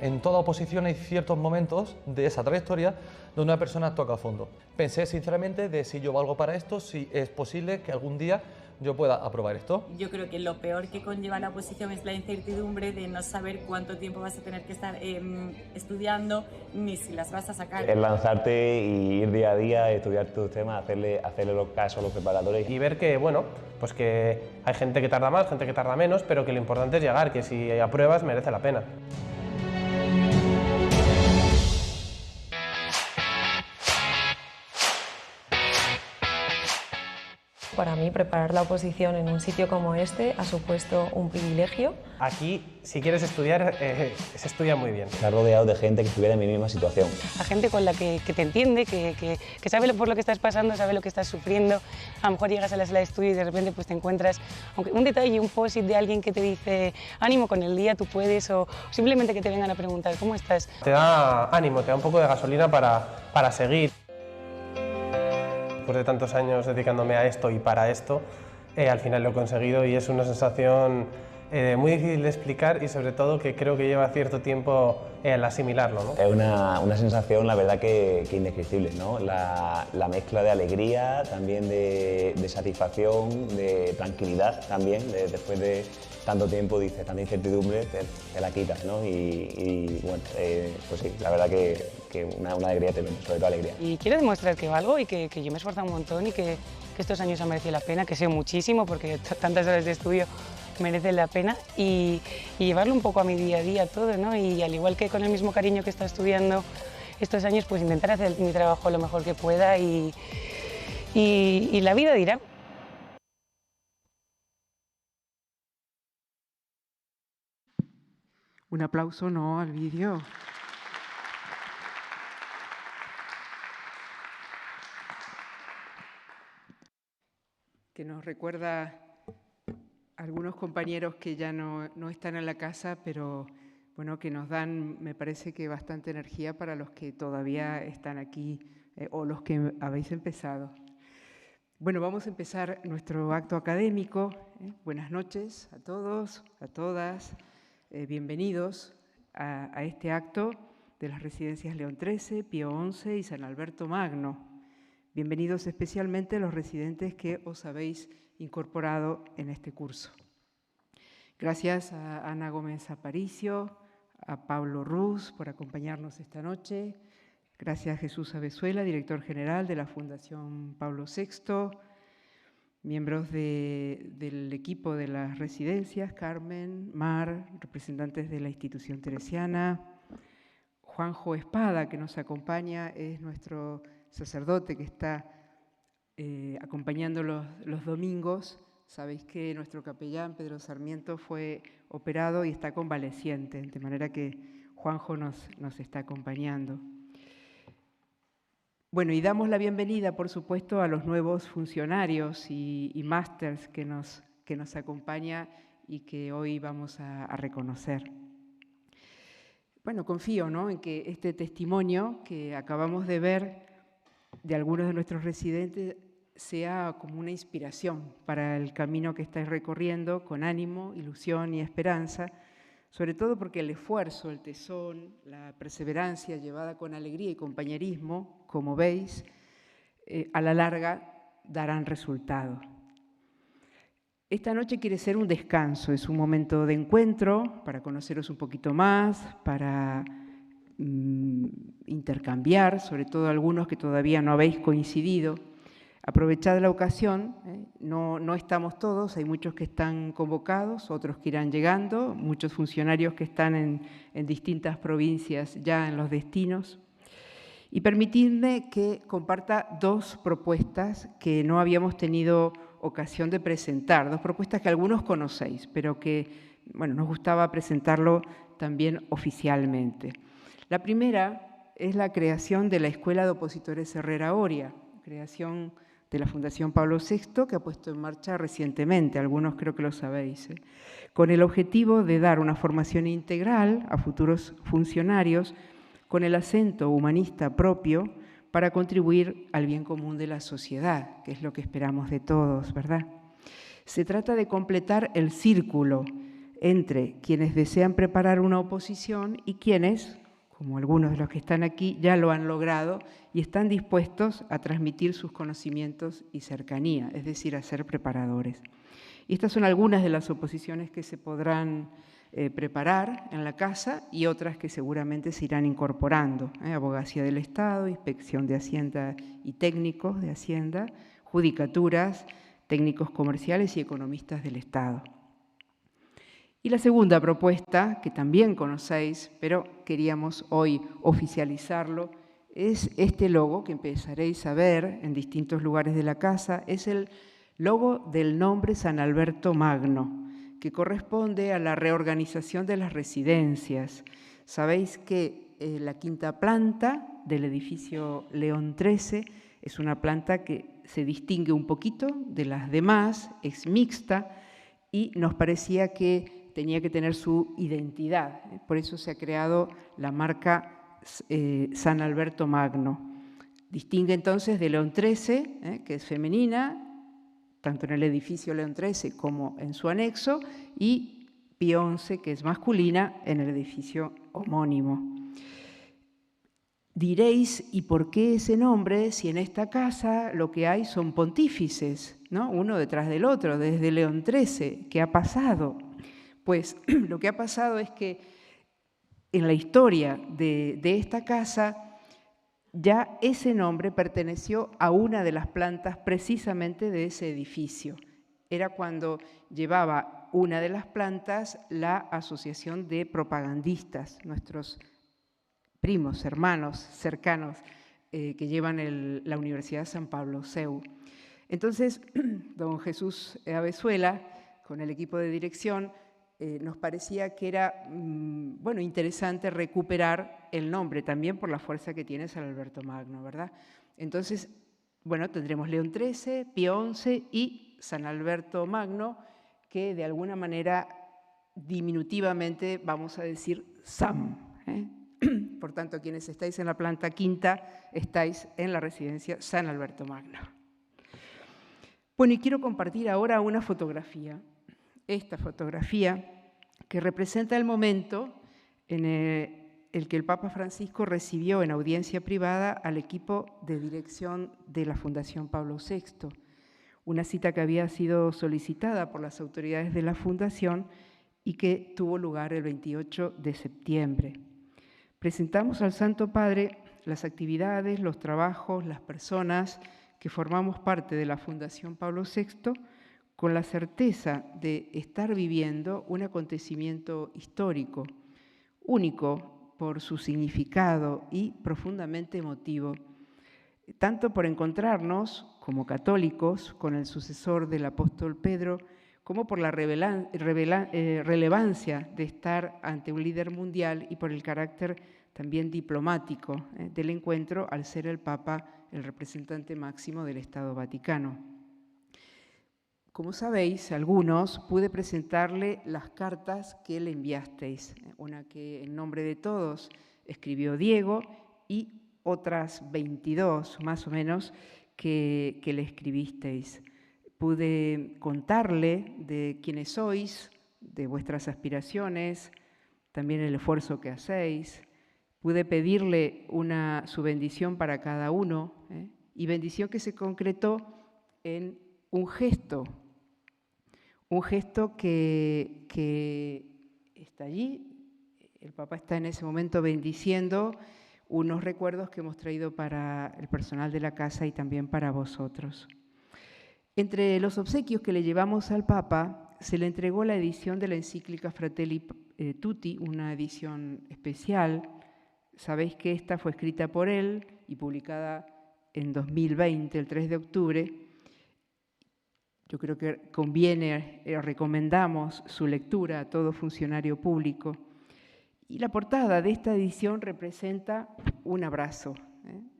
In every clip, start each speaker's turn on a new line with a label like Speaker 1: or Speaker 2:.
Speaker 1: En toda oposición hay ciertos momentos de esa trayectoria donde una persona toca a fondo. Pensé sinceramente de si yo valgo para esto, si es posible que algún día yo pueda aprobar esto.
Speaker 2: Yo creo que lo peor que conlleva la oposición es la incertidumbre de no saber cuánto tiempo vas a tener que estar estudiando ni si las vas a sacar.
Speaker 3: Es lanzarte y ir día a día, estudiar tus temas, hacerle los casos a los preparadores.
Speaker 4: Y ver que, bueno, pues que hay gente que tarda más, gente que tarda menos, pero que lo importante es llegar, que si apruebas merece la pena.
Speaker 5: Para mí, preparar la oposición en un sitio como este ha supuesto un privilegio.
Speaker 4: Aquí, si quieres estudiar, se estudia muy bien.
Speaker 3: Estar rodeado de gente que estuviera en mi misma situación.
Speaker 6: A gente con la que te entiende, que sabe por lo que estás pasando, sabe lo que estás sufriendo. A lo mejor llegas a la sala de estudio y de repente pues, te encuentras aunque un detalle, un post-it de alguien que te dice ánimo con el día, tú puedes, o simplemente que te vengan a preguntar ¿cómo estás?
Speaker 4: Te da ánimo, te da un poco de gasolina para seguir. Después de tantos años dedicándome a esto y para esto, al final lo he conseguido y es una sensación muy difícil de explicar y sobre todo que creo que lleva cierto tiempo el asimilarlo, ¿no?
Speaker 3: Es una sensación, la verdad, que indescriptible, ¿no? La mezcla de alegría, también de satisfacción, de tranquilidad también, después de tanto tiempo, dices, tanta incertidumbre, te la quitas, ¿no? Y bueno, pues sí, la verdad que una alegría tremenda, sobre todo alegría.
Speaker 6: Y quiero demostrar que valgo y que yo me he esforzado un montón y que estos años han merecido la pena, que sé muchísimo porque tantas horas de estudio merecen la pena y llevarlo un poco a mi día a día todo, ¿no? Y al igual que con el mismo cariño que he estado estudiando estos años, pues intentar hacer mi trabajo lo mejor que pueda y la vida dirá.
Speaker 7: Un aplauso no al vídeo. Que nos recuerda a algunos compañeros que ya no están en la casa, pero bueno, que nos dan, me parece que bastante energía para los que todavía están aquí o los que habéis empezado. Bueno, vamos a empezar nuestro acto académico. Buenas noches a todos, a todas. Bienvenidos a este acto de las residencias León XIII, Pío XI y San Alberto Magno. Bienvenidos especialmente los residentes que os habéis incorporado en este curso. Gracias a Ana Gómez Aparicio, a Pablo Ruz por acompañarnos esta noche. Gracias a Jesús Abezuela, director general de la Fundación Pablo VI, miembros del equipo de las residencias, Carmen, Mar, representantes de la institución teresiana, Juanjo Espada, que nos acompaña, es nuestro sacerdote que está acompañando los domingos. Sabéis que nuestro capellán, Pedro Sarmiento, fue operado y está convaleciente, de manera que Juanjo nos está acompañando. Bueno, y damos la bienvenida, por supuesto, a los nuevos funcionarios y másters que nos acompañan y que hoy vamos a reconocer. Bueno, confío, ¿no?, en que este testimonio que acabamos de ver de algunos de nuestros residentes sea como una inspiración para el camino que estáis recorriendo con ánimo, ilusión y esperanza, sobre todo porque el esfuerzo, el tesón, la perseverancia llevada con alegría y compañerismo, como veis, a la larga darán resultado. Esta noche quiere ser un descanso, es un momento de encuentro para conoceros un poquito más, para intercambiar, sobre todo algunos que todavía no habéis coincidido. Aprovechad la ocasión, no estamos todos, hay muchos que están convocados, otros que irán llegando, muchos funcionarios que están en distintas provincias ya en los destinos. Y permitidme que comparta dos propuestas que no habíamos tenido ocasión de presentar, dos propuestas que algunos conocéis, pero que bueno, nos gustaba presentarlo también oficialmente. La primera es la creación de la Escuela de Opositores Herrera Oria, creación de la Fundación Pablo VI, que ha puesto en marcha recientemente, algunos creo que lo sabéis, con el objetivo de dar una formación integral a futuros funcionarios con el acento humanista propio para contribuir al bien común de la sociedad, que es lo que esperamos de todos, ¿verdad? Se trata de completar el círculo entre quienes desean preparar una oposición y quienes, como algunos de los que están aquí, ya lo han logrado y están dispuestos a transmitir sus conocimientos y cercanía, es decir, a ser preparadores. Y estas son algunas de las oposiciones que se podrán preparar en la casa y otras que seguramente se irán incorporando. Abogacía del Estado, Inspección de Hacienda y técnicos de Hacienda, judicaturas, técnicos comerciales y economistas del Estado. Y la segunda propuesta, que también conocéis, pero queríamos hoy oficializarlo, es este logo que empezaréis a ver en distintos lugares de la casa. Es el logo del nombre San Alberto Magno, que corresponde a la reorganización de las residencias. Sabéis que la quinta planta del edificio León XIII es una planta que se distingue un poquito de las demás, es mixta y nos parecía que tenía que tener su identidad. Por eso se ha creado la marca San Alberto Magno. Distingue entonces de León XIII, que es femenina, tanto en el edificio León XIII como en su anexo, y Pío XI, que es masculina, en el edificio homónimo. Diréis, ¿y por qué ese nombre si en esta casa lo que hay son pontífices, ¿no? Uno detrás del otro, desde León XIII? ¿Qué ha pasado? Pues lo que ha pasado es que en la historia de esta casa ya ese nombre perteneció a una de las plantas precisamente de ese edificio. Era cuando llevaba una de las plantas la Asociación de Propagandistas, nuestros primos, hermanos cercanos que llevan la Universidad San Pablo CEU. Entonces, don Jesús Avezuela, con el equipo de dirección, nos parecía que era interesante recuperar el nombre también por la fuerza que tiene San Alberto Magno, ¿verdad? Entonces, tendremos León XIII, Pío XI y San Alberto Magno, que de alguna manera diminutivamente vamos a decir SAM. Por tanto, quienes estáis en la planta quinta, estáis en la residencia San Alberto Magno. Bueno, y quiero compartir ahora una fotografía. Esta fotografía que representa el momento en el que el Papa Francisco recibió en audiencia privada al equipo de dirección de la Fundación Pablo VI, una cita que había sido solicitada por las autoridades de la Fundación y que tuvo lugar el 28 de septiembre. Presentamos al Santo Padre las actividades, los trabajos, las personas que formamos parte de la Fundación Pablo VI, con la certeza de estar viviendo un acontecimiento histórico, único por su significado y profundamente emotivo, tanto por encontrarnos como católicos con el sucesor del apóstol Pedro, como por la relevancia de estar ante un líder mundial y por el carácter también diplomático del encuentro al ser el Papa el representante máximo del Estado Vaticano. Como sabéis, algunos pude presentarle las cartas que le enviasteis, una que en nombre de todos escribió Diego y otras 22 más o menos que le escribisteis. Pude contarle de quiénes sois, de vuestras aspiraciones, también el esfuerzo que hacéis. Pude pedirle su bendición para cada uno, y bendición que se concretó en un gesto que está allí. El Papa está en ese momento bendiciendo unos recuerdos que hemos traído para el personal de la casa y también para vosotros. Entre los obsequios que le llevamos al Papa, se le entregó la edición de la encíclica Fratelli Tutti, una edición especial. Sabéis que esta fue escrita por él y publicada en 2020, el 3 de octubre. Yo creo que conviene, recomendamos su lectura a todo funcionario público. Y la portada de esta edición representa un abrazo,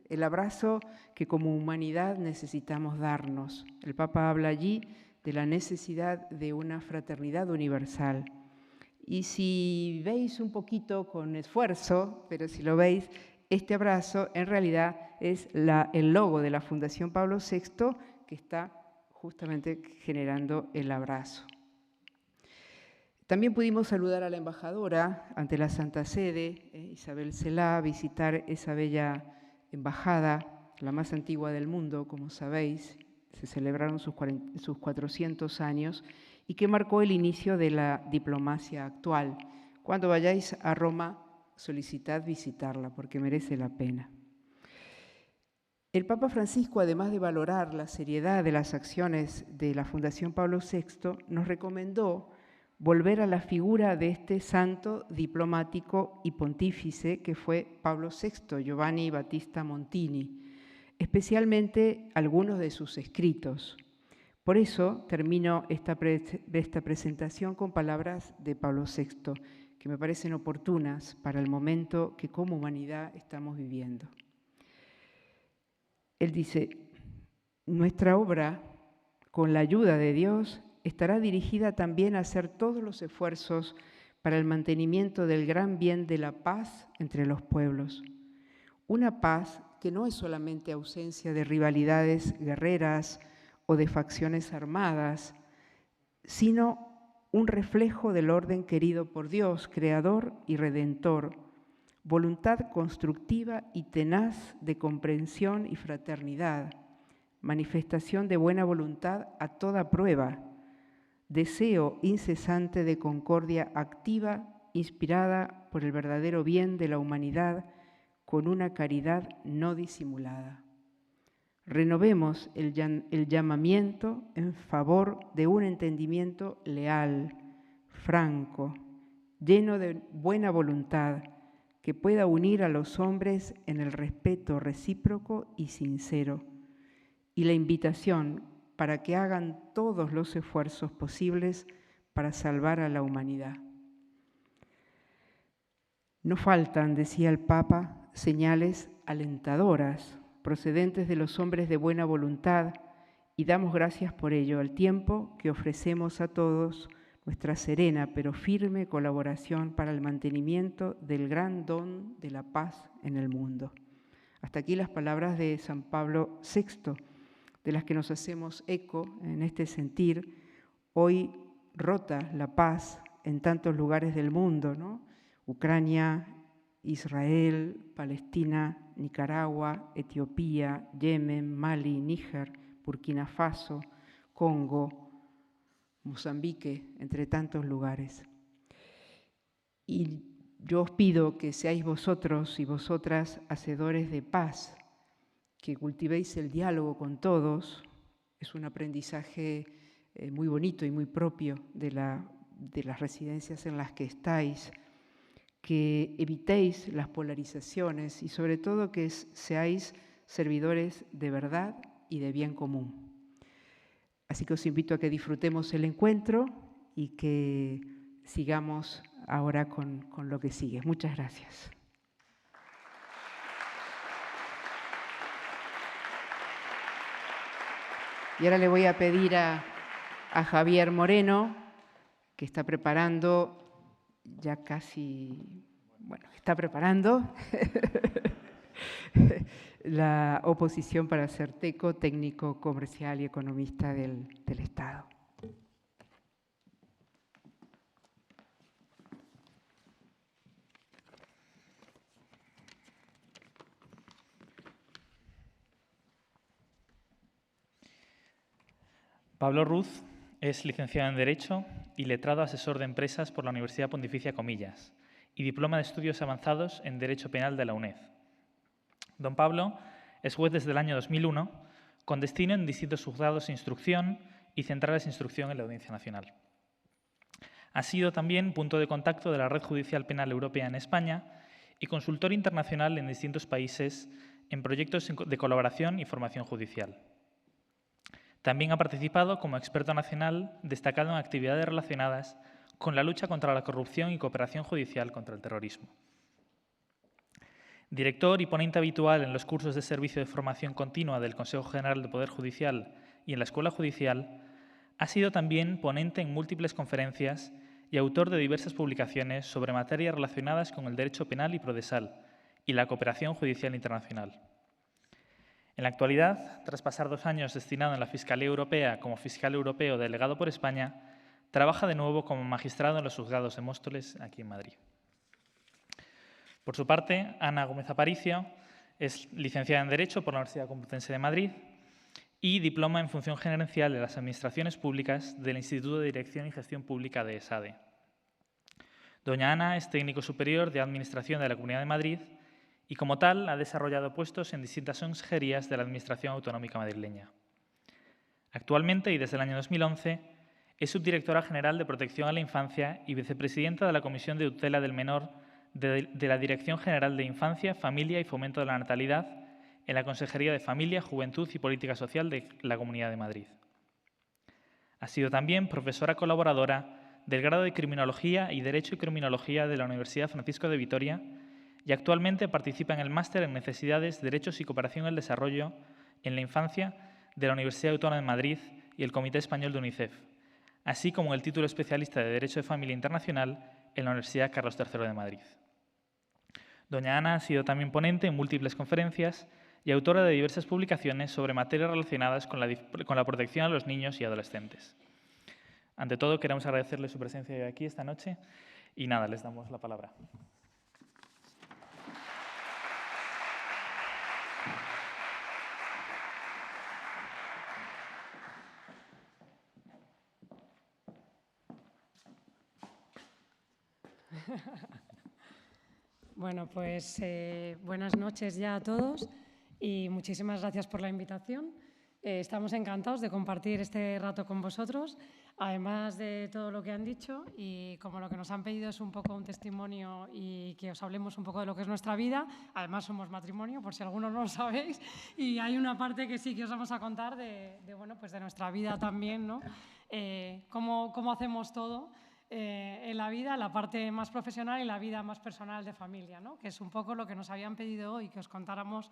Speaker 7: el abrazo que como humanidad necesitamos darnos. El Papa habla allí de la necesidad de una fraternidad universal. Y si veis un poquito con esfuerzo, pero si lo veis, este abrazo en realidad es el logo de la Fundación Pablo VI que está justamente generando el abrazo. También pudimos saludar a la embajadora ante la Santa Sede, Isabel Celá, visitar esa bella embajada, la más antigua del mundo, como sabéis, se celebraron sus 400 años y que marcó el inicio de la diplomacia actual. Cuando vayáis a Roma, solicitad visitarla porque merece la pena. El Papa Francisco, además de valorar la seriedad de las acciones de la Fundación Pablo VI, nos recomendó volver a la figura de este santo diplomático y pontífice que fue Pablo VI, Giovanni Battista Montini, especialmente algunos de sus escritos. Por eso termino esta presentación con palabras de Pablo VI, que me parecen oportunas para el momento que como humanidad estamos viviendo. Él dice, nuestra obra, con la ayuda de Dios, estará dirigida también a hacer todos los esfuerzos para el mantenimiento del gran bien de la paz entre los pueblos. Una paz que no es solamente ausencia de rivalidades guerreras o de facciones armadas, sino un reflejo del orden querido por Dios, creador y redentor, voluntad constructiva y tenaz de comprensión y fraternidad, manifestación de buena voluntad a toda prueba, deseo incesante de concordia activa, inspirada por el verdadero bien de la humanidad, con una caridad no disimulada. Renovemos el llamamiento en favor de un entendimiento leal, franco, lleno de buena voluntad, que pueda unir a los hombres en el respeto recíproco y sincero, y la invitación para que hagan todos los esfuerzos posibles para salvar a la humanidad. No faltan, decía el Papa, señales alentadoras procedentes de los hombres de buena voluntad, y damos gracias por ello al tiempo que ofrecemos a todos nuestra serena pero firme colaboración para el mantenimiento del gran don de la paz en el mundo. Hasta aquí las palabras de San Pablo VI, de las que nos hacemos eco en este sentir. Hoy rota la paz en tantos lugares del mundo, ¿no? Ucrania, Israel, Palestina, Nicaragua, Etiopía, Yemen, Mali, Níger, Burkina Faso, Congo, Mozambique, entre tantos lugares. Y yo os pido que seáis vosotros y vosotras hacedores de paz, que cultivéis el diálogo con todos. Es un aprendizaje muy bonito y muy propio de las residencias en las que estáis, que evitéis las polarizaciones y sobre todo que seáis servidores de verdad y de bien común. Así que os invito a que disfrutemos el encuentro y que sigamos ahora con lo que sigue. Muchas gracias. Y ahora le voy a pedir a Javier Moreno, que está preparando, ya casi, bueno, está preparando la oposición para ser TECO, técnico comercial y economista del Estado.
Speaker 8: Pablo Ruz es licenciado en Derecho y letrado asesor de empresas por la Universidad Pontificia Comillas y diploma de estudios avanzados en Derecho Penal de la UNED. Don Pablo es juez desde el año 2001, con destino en distintos juzgados de instrucción y centrales de instrucción en la Audiencia Nacional. Ha sido también punto de contacto de la Red Judicial Penal Europea en España y consultor internacional en distintos países en proyectos de colaboración y formación judicial. También ha participado como experto nacional destacado en actividades relacionadas con la lucha contra la corrupción y cooperación judicial contra el terrorismo. Director y ponente habitual en los cursos de servicio de formación continua del Consejo General del Poder Judicial y en la Escuela Judicial, ha sido también ponente en múltiples conferencias y autor de diversas publicaciones sobre materias relacionadas con el derecho penal y procesal, y la cooperación judicial internacional. En la actualidad, tras pasar 2 años destinado en la Fiscalía Europea como fiscal europeo delegado por España, trabaja de nuevo como magistrado en los juzgados de Móstoles, aquí en Madrid. Por su parte, Ana Gómez Aparicio es licenciada en Derecho por la Universidad Complutense de Madrid y diploma en Función Gerencial de las Administraciones Públicas del Instituto de Dirección y Gestión Pública de ESADE. Doña Ana es técnico superior de Administración de la Comunidad de Madrid y, como tal, ha desarrollado puestos en distintas consejerías de la Administración Autonómica madrileña. Actualmente, y desde el año 2011, es subdirectora general de Protección a la Infancia y vicepresidenta de la Comisión de Tutela del Menor de la Dirección General de Infancia, Familia y Fomento de la Natalidad en la Consejería de Familia, Juventud y Política Social de la Comunidad de Madrid. Ha sido también profesora colaboradora del grado de Criminología y Derecho y Criminología de la Universidad Francisco de Vitoria y actualmente participa en el Máster en Necesidades, Derechos y Cooperación al Desarrollo en la Infancia de la Universidad Autónoma de Madrid y el Comité Español de UNICEF, así como el título especialista de Derecho de Familia Internacional en la Universidad Carlos III de Madrid. Doña Ana ha sido también ponente en múltiples conferencias y autora de diversas publicaciones sobre materias relacionadas con la protección a los niños y adolescentes. Ante todo, queremos agradecerle su presencia hoy aquí esta noche y nada, les damos la palabra.
Speaker 9: Bueno, pues buenas noches ya a todos y muchísimas gracias por la invitación. Estamos encantados de compartir este rato con vosotros, además de todo lo que han dicho, y como lo que nos han pedido es un poco un testimonio y que os hablemos un poco de lo que es nuestra vida. Además somos matrimonio, por si algunos no lo sabéis, y hay una parte que sí que os vamos a contar bueno, pues de nuestra vida también, ¿no? Cómo hacemos todo en la vida, la parte más profesional y la vida más personal de familia, ¿no? Que es un poco lo que nos habían pedido hoy, que os contáramos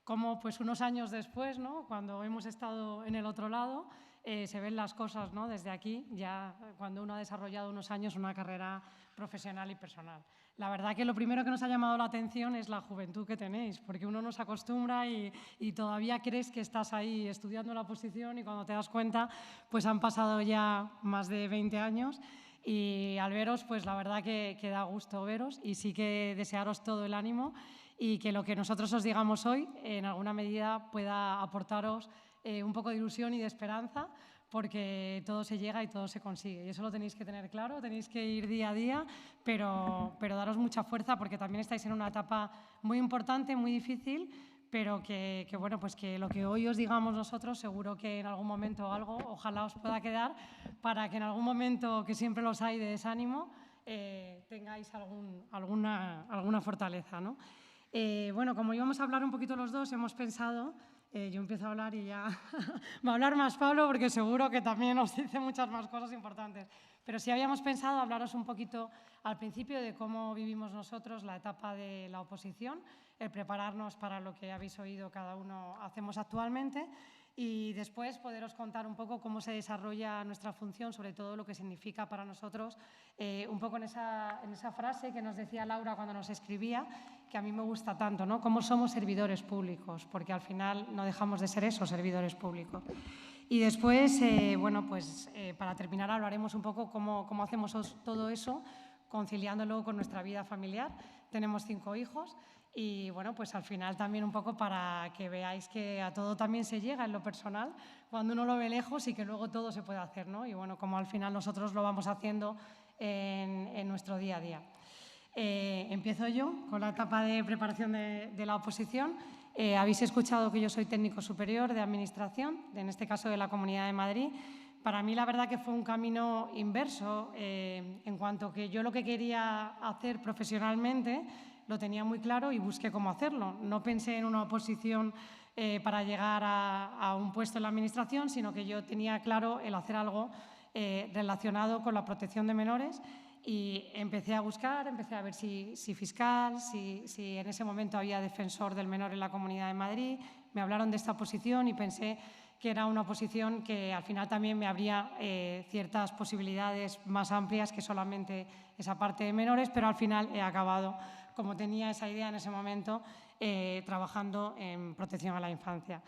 Speaker 9: cómo pues unos años después, ¿no? Cuando hemos estado en el otro lado, se ven las cosas, ¿no? Desde aquí, ya cuando uno ha desarrollado unos años una carrera profesional y personal. La verdad que lo primero que nos ha llamado la atención es la juventud que tenéis, porque uno no se acostumbra y todavía crees que estás ahí estudiando la oposición y cuando te das cuenta, pues han pasado ya más de 20 años. Y al veros, pues la verdad que da gusto veros y sí que desearos todo el ánimo y que lo que nosotros os digamos hoy en alguna medida pueda aportaros un poco de ilusión y de esperanza, porque todo se llega y todo se consigue. Y eso lo tenéis que tener claro, tenéis que ir día a día, pero daros mucha fuerza porque también estáis en una etapa muy importante, muy difícil, pero que bueno, pues que lo que hoy os digamos nosotros seguro que en algún momento algo ojalá os pueda quedar para que en algún momento, que siempre los hay de desánimo, tengáis alguna fortaleza, ¿no? Bueno, como íbamos a hablar un poquito los dos, hemos pensado, yo empiezo a hablar y ya va a hablar más Pablo porque seguro que también os dice muchas más cosas importantes, pero sí habíamos pensado hablaros un poquito al principio de cómo vivimos nosotros la etapa de la oposición, el prepararnos para lo que habéis oído cada uno hacemos actualmente y después poderos contar un poco cómo se desarrolla nuestra función, sobre todo lo que significa para nosotros, un poco en esa frase que nos decía Laura cuando nos escribía, que a mí me gusta tanto, ¿no? Cómo somos servidores públicos, porque al final no dejamos de ser esos servidores públicos. Y después, bueno, pues para terminar hablaremos un poco cómo hacemos todo eso, conciliándolo con nuestra vida familiar. Tenemos 5 hijos. Y bueno, pues al final también un poco para que veáis que a todo también se llega en lo personal, cuando uno lo ve lejos y que luego todo se puede hacer, ¿no? Y bueno, como al final nosotros lo vamos haciendo en nuestro día a día. Empiezo yo con la etapa de preparación de la oposición. Habéis escuchado que yo soy técnico superior de Administración, en este caso de la Comunidad de Madrid. Para mí la verdad que fue un camino inverso, en cuanto que yo lo que quería hacer profesionalmente lo tenía muy claro y busqué cómo hacerlo. No pensé en una oposición para llegar a un puesto en la Administración, sino que yo tenía claro el hacer algo relacionado con la protección de menores y empecé a buscar, empecé a ver si fiscal, si en ese momento había defensor del menor en la Comunidad de Madrid. Me hablaron de esta oposición y pensé que era una oposición que al final también me abría ciertas posibilidades más amplias que solamente esa parte de menores, pero al final he acabado como tenía esa idea en ese momento, trabajando en protección a la infancia.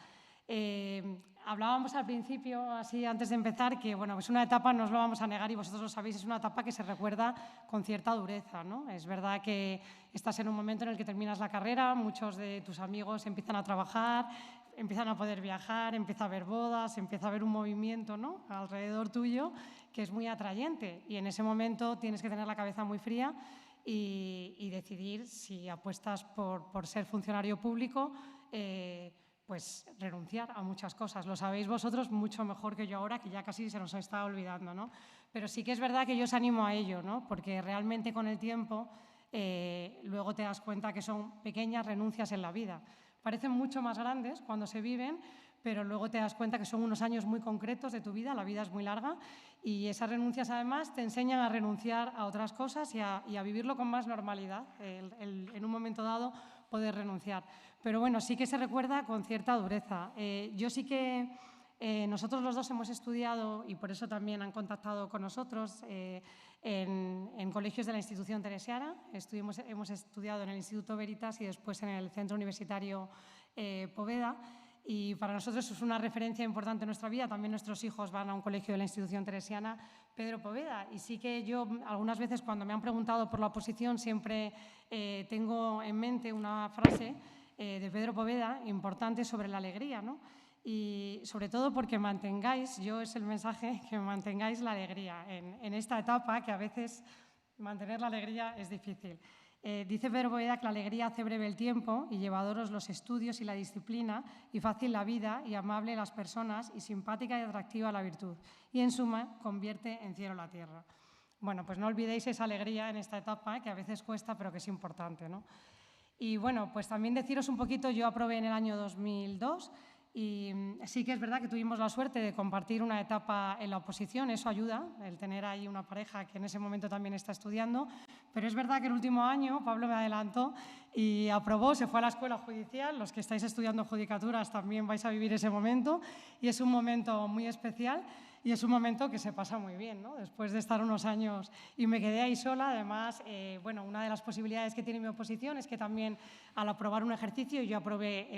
Speaker 9: Hablábamos al principio, así antes de empezar, que bueno, es una etapa, no os lo vamos a negar y vosotros lo sabéis, es una etapa que se recuerda con cierta dureza, ¿no? Es verdad que estás en un momento en el que terminas la carrera, muchos de tus amigos empiezan a trabajar, empiezan a poder viajar, empieza a haber bodas, empieza a haber un movimiento, ¿no?, alrededor tuyo que es muy atrayente, y en ese momento tienes que tener la cabeza muy fría y decidir si apuestas por ser funcionario público, pues renunciar a muchas cosas. Lo sabéis vosotros mucho mejor que yo ahora, que ya casi se nos está olvidando, ¿no? Pero sí que es verdad que yo os animo a ello, ¿no? Porque realmente con el tiempo luego te das cuenta que son pequeñas renuncias en la vida. Parecen mucho más grandes cuando se viven, pero luego te das cuenta que son unos años muy concretos de tu vida, la vida es muy larga, y esas renuncias además te enseñan a renunciar a otras cosas y a vivirlo con más normalidad, en un momento dado poder renunciar. Pero bueno, sí que se recuerda con cierta dureza. Yo sí que, nosotros los dos hemos estudiado, y por eso también han contactado con nosotros, en colegios de la institución teresiana. Hemos estudiado en el Instituto Veritas y después en el Centro Universitario Poveda. Y para nosotros es una referencia importante en nuestra vida. También nuestros hijos van a un colegio de la institución teresiana Pedro Poveda. Y sí que yo algunas veces cuando me han preguntado por la oposición siempre tengo en mente una frase de Pedro Poveda importante sobre la alegría, ¿no? Y sobre todo porque mantengáis, yo es el mensaje, que mantengáis la alegría en esta etapa, que a veces mantener la alegría es difícil. Dice Pedro Poveda que la alegría hace breve el tiempo y llevadoros los estudios y la disciplina, y fácil la vida y amable las personas y simpática y atractiva la virtud. Y en suma, convierte en cielo la tierra. Bueno, pues no olvidéis esa alegría en esta etapa, que a veces cuesta, pero que es importante, ¿no? Y bueno, pues también deciros un poquito, yo aprobé en el año 2002 y sí que es verdad que tuvimos la suerte de compartir una etapa en la oposición, eso ayuda, el tener ahí una pareja que en ese momento también está estudiando, pero es verdad que el último año Pablo me adelantó y aprobó, se fue a la escuela judicial, los que estáis estudiando judicaturas también vais a vivir ese momento y es un momento muy especial. Y es un momento que se pasa muy bien, ¿no? Después de estar unos años y me quedé ahí sola. Además, bueno, una de las posibilidades que tiene mi oposición es que también al aprobar un ejercicio, yo aprobé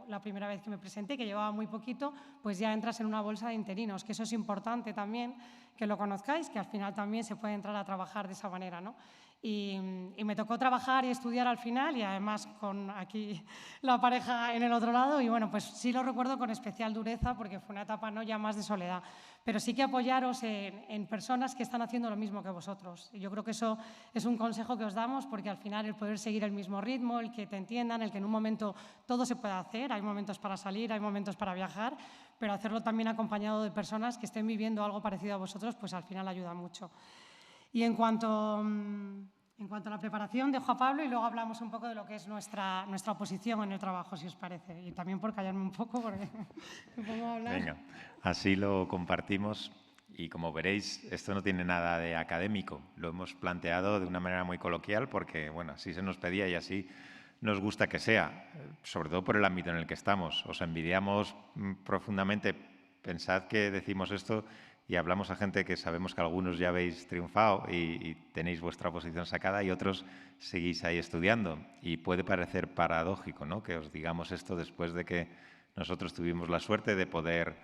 Speaker 9: la primera vez que me presenté, que llevaba muy poquito, pues ya entras en una bolsa de interinos, que eso es importante también que lo conozcáis, que al final también se puede entrar a trabajar de esa manera, ¿no? Y me tocó trabajar y estudiar al final y además con aquí la pareja en el otro lado y bueno, pues sí lo recuerdo con especial dureza porque fue una etapa no ya más de soledad, pero sí que apoyaros en personas que están haciendo lo mismo que vosotros. Y yo creo que eso es un consejo que os damos porque al final el poder seguir el mismo ritmo, el que te entiendan, el que en un momento todo se puede hacer, hay momentos para salir, hay momentos para viajar, pero hacerlo también acompañado de personas que estén viviendo algo parecido a vosotros, pues al final ayuda mucho. Y en cuanto a la preparación, dejo a Pablo y luego hablamos un poco de lo que es nuestra posición en el trabajo, si os parece. Y también por callarme un poco, porque me pongo a hablar.
Speaker 10: Venga, así lo compartimos y como veréis, esto no tiene nada de académico. Lo hemos planteado de una manera muy coloquial porque, bueno, así se nos pedía y así nos gusta que sea, sobre todo por el ámbito en el que estamos. Os envidiamos profundamente. Pensad que decimos esto y hablamos a gente que sabemos que algunos ya habéis triunfado y tenéis vuestra posición sacada y otros seguís ahí estudiando. Y puede parecer paradójico, ¿no?, que os digamos esto después de que nosotros tuvimos la suerte de poder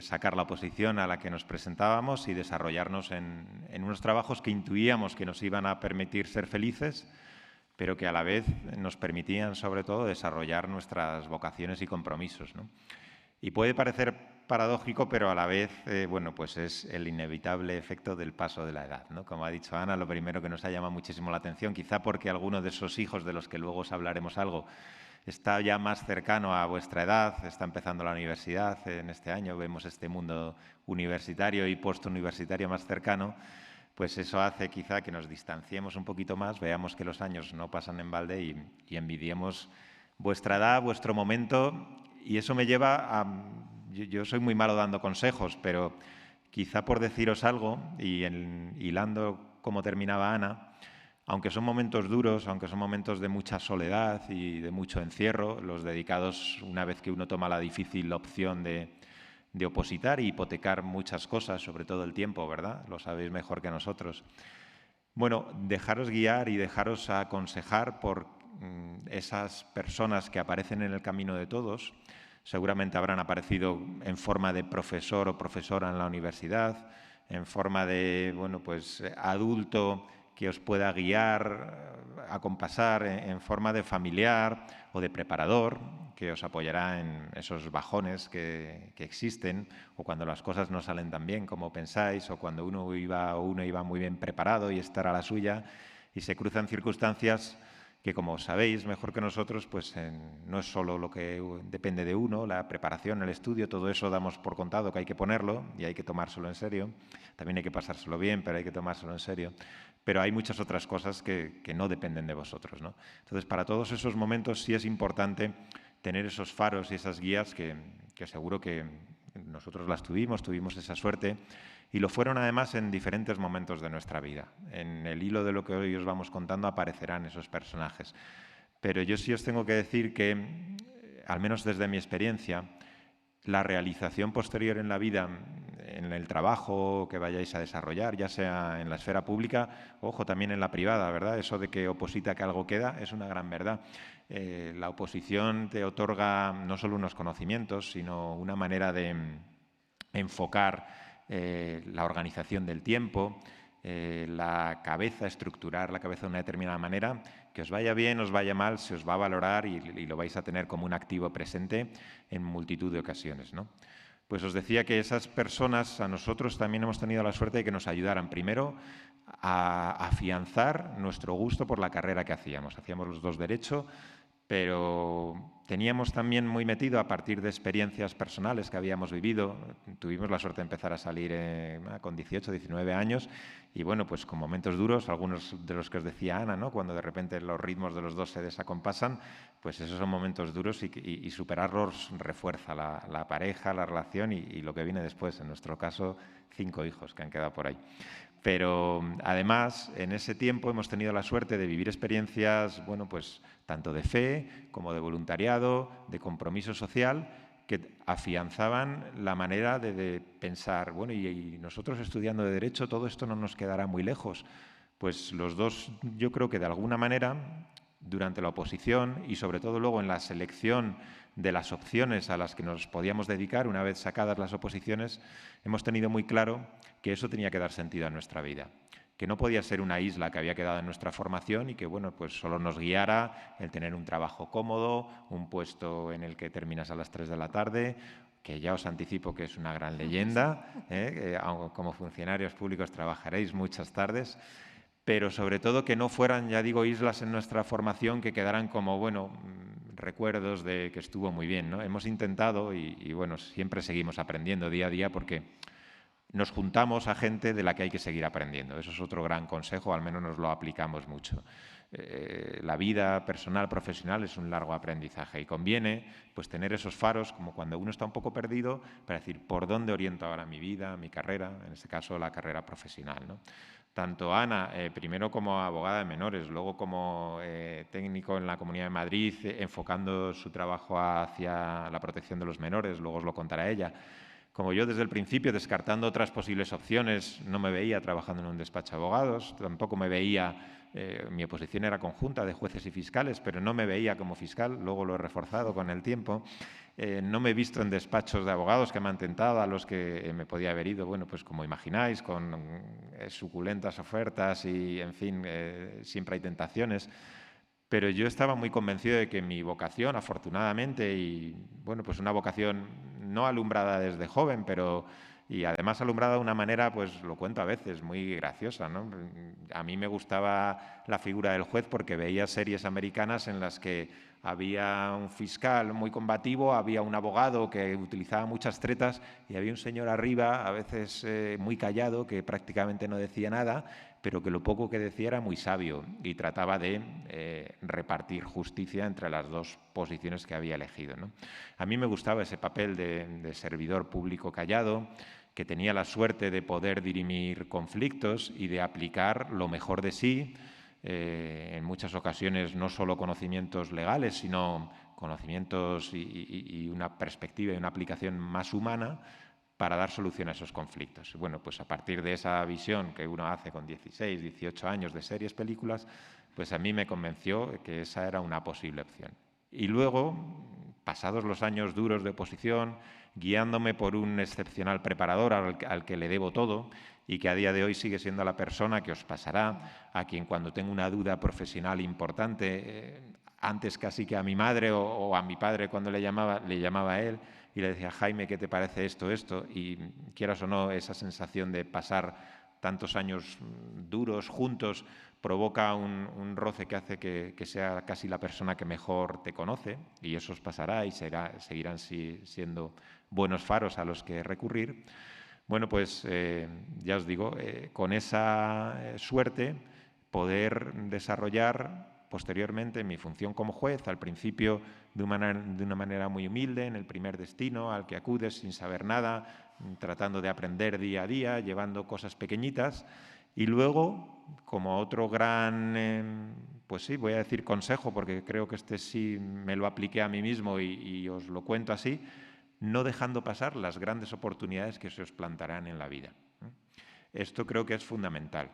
Speaker 10: sacar la oposición a la que nos presentábamos y desarrollarnos en unos trabajos que intuíamos que nos iban a permitir ser felices, pero que a la vez nos permitían sobre todo desarrollar nuestras vocaciones y compromisos, ¿no? Y puede parecer paradójico, pero a la vez, bueno, pues es el inevitable efecto del paso de la edad, ¿no? Como ha dicho Ana, lo primero que nos ha llamado muchísimo la atención, quizá porque alguno de esos hijos de los que luego os hablaremos algo está ya más cercano a vuestra edad, está empezando la universidad en este año, vemos este mundo universitario y postuniversitario más cercano, pues eso hace quizá que nos distanciemos un poquito más, veamos que los años no pasan en balde y envidiemos vuestra edad, vuestro momento. Y eso me lleva a... Yo soy muy malo dando consejos, pero quizá por deciros algo, y hilando como terminaba Ana, aunque son momentos duros, aunque son momentos de mucha soledad y de mucho encierro, los dedicados una vez que uno toma la difícil opción de opositar y hipotecar muchas cosas, sobre todo el tiempo, ¿verdad? Lo sabéis mejor que nosotros. Bueno, dejaros guiar y dejaros aconsejar por esas personas que aparecen en el camino de todos. Seguramente habrán aparecido en forma de profesor o profesora en la universidad, en forma de adulto que os pueda guiar, acompasar, en forma de familiar o de preparador que os apoyará en esos bajones que existen, o cuando las cosas no salen tan bien como pensáis, o cuando uno iba muy bien preparado y estará a la suya y se cruzan circunstancias que, como sabéis mejor que nosotros, pues no es solo lo que depende de uno, la preparación, el estudio, todo eso damos por contado que hay que ponerlo y hay que tomárselo en serio. También hay que pasárselo bien, pero hay que tomárselo en serio. Pero hay muchas otras cosas que no dependen de vosotros, ¿no? Entonces, para todos esos momentos sí es importante tener esos faros y esas guías que seguro que nosotros las tuvimos esa suerte, y lo fueron además en diferentes momentos de nuestra vida. En el hilo de lo que hoy os vamos contando aparecerán esos personajes. Pero yo sí os tengo que decir que, al menos desde mi experiencia, la realización posterior en la vida, en el trabajo que vayáis a desarrollar, ya sea en la esfera pública, ojo, también en la privada, ¿verdad? Eso de que oposita que algo queda es una gran verdad. La oposición te otorga no solo unos conocimientos, sino una manera de enfocar la organización del tiempo, la cabeza, estructurar la cabeza de una determinada manera, que os vaya bien, os vaya mal, se os va a valorar y lo vais a tener como un activo presente en multitud de ocasiones, ¿no? Pues os decía que esas personas, a nosotros también hemos tenido la suerte de que nos ayudaran primero a afianzar nuestro gusto por la carrera que hacíamos. Hacíamos los dos Derecho, pero teníamos también muy metido, a partir de experiencias personales que habíamos vivido, tuvimos la suerte de empezar a salir con 18, 19 años, y bueno, pues con momentos duros, algunos de los que os decía Ana, ¿no? Cuando de repente los ritmos de los dos se desacompasan, pues esos son momentos duros y superarlos refuerza la pareja, la relación y lo que viene después, en nuestro caso, 5 hijos que han quedado por ahí. Pero además, en ese tiempo hemos tenido la suerte de vivir experiencias, bueno, pues tanto de fe como de voluntariado, de compromiso social, que afianzaban la manera de pensar, bueno, y nosotros estudiando de Derecho, todo esto no nos quedará muy lejos. Pues los dos, yo creo que de alguna manera, durante la oposición y sobre todo luego en la selección de las opciones a las que nos podíamos dedicar, una vez sacadas las oposiciones, hemos tenido muy claro que eso tenía que dar sentido a nuestra vida, que no podía ser una isla que había quedado en nuestra formación y que, bueno, pues solo nos guiara el tener un trabajo cómodo, un puesto en el que terminas a las 3 de la tarde, que ya os anticipo que es una gran leyenda, como funcionarios públicos trabajaréis muchas tardes, pero sobre todo que no fueran, ya digo, islas en nuestra formación que quedaran como, bueno, recuerdos de que estuvo muy bien, ¿no? Hemos intentado y bueno, siempre seguimos aprendiendo día a día porque nos juntamos a gente de la que hay que seguir aprendiendo. Eso es otro gran consejo, al menos nos lo aplicamos mucho. La vida personal, profesional es un largo aprendizaje y conviene pues tener esos faros, como cuando uno está un poco perdido, para decir por dónde oriento ahora mi vida, mi carrera, en este caso la carrera profesional, ¿no? Tanto Ana, primero como abogada de menores, luego como técnico en la Comunidad de Madrid, enfocando su trabajo hacia la protección de los menores, luego os lo contará ella. Como yo desde el principio, descartando otras posibles opciones, no me veía trabajando en un despacho de abogados, tampoco me veía, mi oposición era conjunta de jueces y fiscales, pero no me veía como fiscal, luego lo he reforzado con el tiempo. No me he visto en despachos de abogados que me han tentado, a los que me podía haber ido, bueno, pues como imagináis, con suculentas ofertas y, en fin, siempre hay tentaciones. Pero yo estaba muy convencido de que mi vocación, afortunadamente, y bueno, pues una vocación no alumbrada desde joven, pero y además alumbrada de una manera, pues lo cuento a veces, muy graciosa, ¿no? A mí me gustaba la figura del juez porque veía series americanas en las que había un fiscal muy combativo, había un abogado que utilizaba muchas tretas y había un señor arriba, a veces muy callado, que prácticamente no decía nada, pero que lo poco que decía era muy sabio y trataba de repartir justicia entre las dos posiciones que había elegido, ¿no? A mí me gustaba ese papel de servidor público callado, que tenía la suerte de poder dirimir conflictos y de aplicar lo mejor de sí, en muchas ocasiones no solo conocimientos legales, sino conocimientos y una perspectiva y una aplicación más humana para dar solución a esos conflictos. Bueno, pues a partir de esa visión que uno hace con 16, 18 años de series, películas, pues a mí me convenció que esa era una posible opción. Y luego, pasados los años duros de oposición, guiándome por un excepcional preparador al que le debo todo y que a día de hoy sigue siendo la persona que os pasará, a quien cuando tengo una duda profesional importante, antes casi que a mi madre o a mi padre cuando le llamaba a él y le decía, Jaime, ¿qué te parece esto? Y quieras o no, esa sensación de pasar tantos años duros juntos provoca un roce que hace que sea casi la persona que mejor te conoce, y eso os pasará y seguirán siendo buenos faros a los que recurrir. Bueno, pues ya os digo, con esa suerte poder desarrollar posteriormente mi función como juez, al principio de una manera muy humilde, en el primer destino al que acudes sin saber nada, tratando de aprender día a día, llevando cosas pequeñitas, y luego, como otro gran, pues sí, voy a decir consejo, porque creo que este sí me lo apliqué a mí mismo y os lo cuento así, no dejando pasar las grandes oportunidades que se os plantarán en la vida. Esto creo que es fundamental.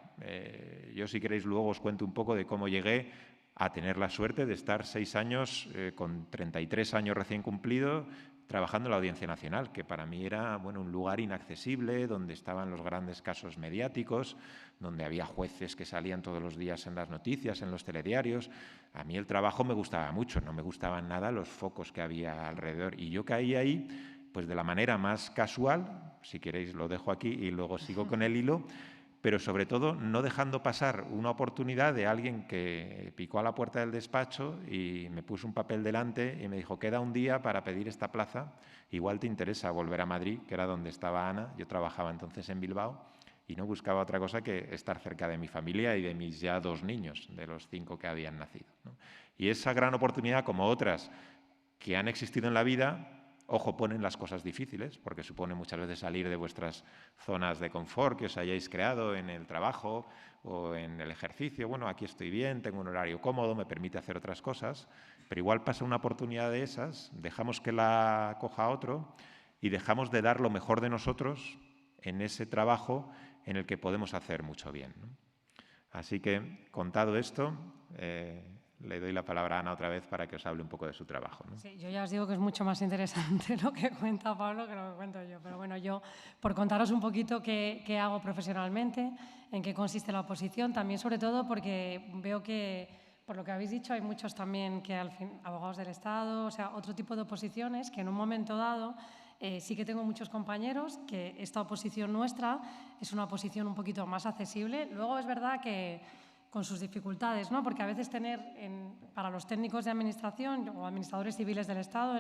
Speaker 10: Yo, si queréis, luego os cuento un poco de cómo llegué a tener la suerte de estar 6 años, con 33 años recién cumplido, trabajando en la Audiencia Nacional, que para mí era un lugar inaccesible, donde estaban los grandes casos mediáticos, donde había jueces que salían todos los días en las noticias, en los telediarios. A mí el trabajo me gustaba mucho, no me gustaban nada los focos que había alrededor. Y yo caí ahí pues de la manera más casual, si queréis lo dejo aquí y luego sigo con el hilo, pero sobre todo no dejando pasar una oportunidad de alguien que picó a la puerta del despacho y me puso un papel delante y me dijo, queda un día para pedir esta plaza, igual te interesa volver a Madrid, que era donde estaba Ana. Yo trabajaba entonces en Bilbao y no buscaba otra cosa que estar cerca de mi familia y de mis ya 2 niños, de los 5 que habían nacido, ¿no? Y esa gran oportunidad, como otras que han existido en la vida, ojo, ponen las cosas difíciles, porque supone muchas veces salir de vuestras zonas de confort que os hayáis creado en el trabajo o en el ejercicio. Bueno, aquí estoy bien, tengo un horario cómodo, me permite hacer otras cosas, pero igual pasa una oportunidad de esas, dejamos que la coja otro y dejamos de dar lo mejor de nosotros en ese trabajo en el que podemos hacer mucho bien, ¿no? Así que, contado esto, le doy la palabra a Ana otra vez para que os hable un poco de su trabajo, ¿no?
Speaker 9: Sí, yo ya os digo que es mucho más interesante lo que cuenta Pablo que lo que cuento yo. Pero bueno, yo, por contaros un poquito qué hago profesionalmente, en qué consiste la oposición, también sobre todo porque veo que, por lo que habéis dicho, hay muchos también que al fin, abogados del Estado, o sea, otro tipo de oposiciones que en un momento dado sí que tengo muchos compañeros que esta oposición nuestra es una oposición un poquito más accesible. Luego es verdad que con sus dificultades, ¿no? Porque a veces para los técnicos de administración o administradores civiles del Estado,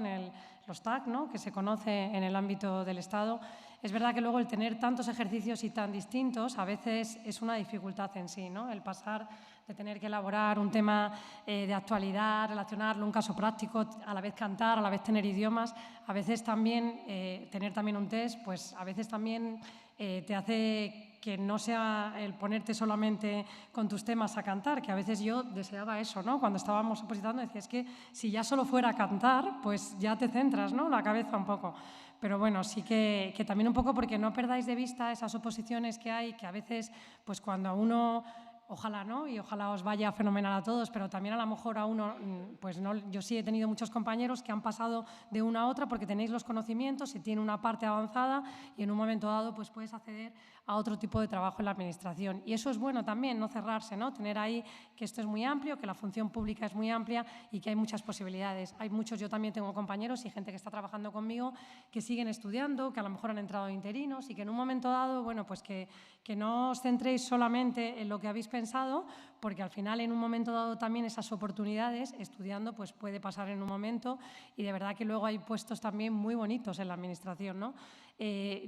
Speaker 9: los TAC, ¿no? Que se conoce en el ámbito del Estado, es verdad que luego el tener tantos ejercicios y tan distintos a veces es una dificultad en sí, ¿no? El pasar de tener que elaborar un tema de actualidad, relacionarlo, un caso práctico, a la vez cantar, a la vez tener idiomas, a veces también tener también un test, pues a veces también te hace que no sea el ponerte solamente con tus temas a cantar, que a veces yo deseaba eso, ¿no? Cuando estábamos opositando decía, es que si ya solo fuera a cantar, pues ya te centras, ¿no? La cabeza un poco. Pero bueno, sí que también un poco porque no perdáis de vista esas oposiciones que hay, que a veces, pues cuando a uno, ojalá no, y ojalá os vaya fenomenal a todos, pero también a lo mejor a uno, pues no, yo sí he tenido muchos compañeros que han pasado de una a otra porque tenéis los conocimientos y tiene una parte avanzada y en un momento dado pues puedes acceder a otro tipo de trabajo en la administración. Y eso es bueno también, no cerrarse, ¿no? Tener ahí que esto es muy amplio, que la función pública es muy amplia y que hay muchas posibilidades. Hay muchos, yo también tengo compañeros y gente que está trabajando conmigo que siguen estudiando, que a lo mejor han entrado interinos y que en un momento dado, bueno, pues que no os centréis solamente en lo que habéis pensado, porque al final en un momento dado también esas oportunidades estudiando pues puede pasar en un momento y de verdad que luego hay puestos también muy bonitos en la administración, ¿no?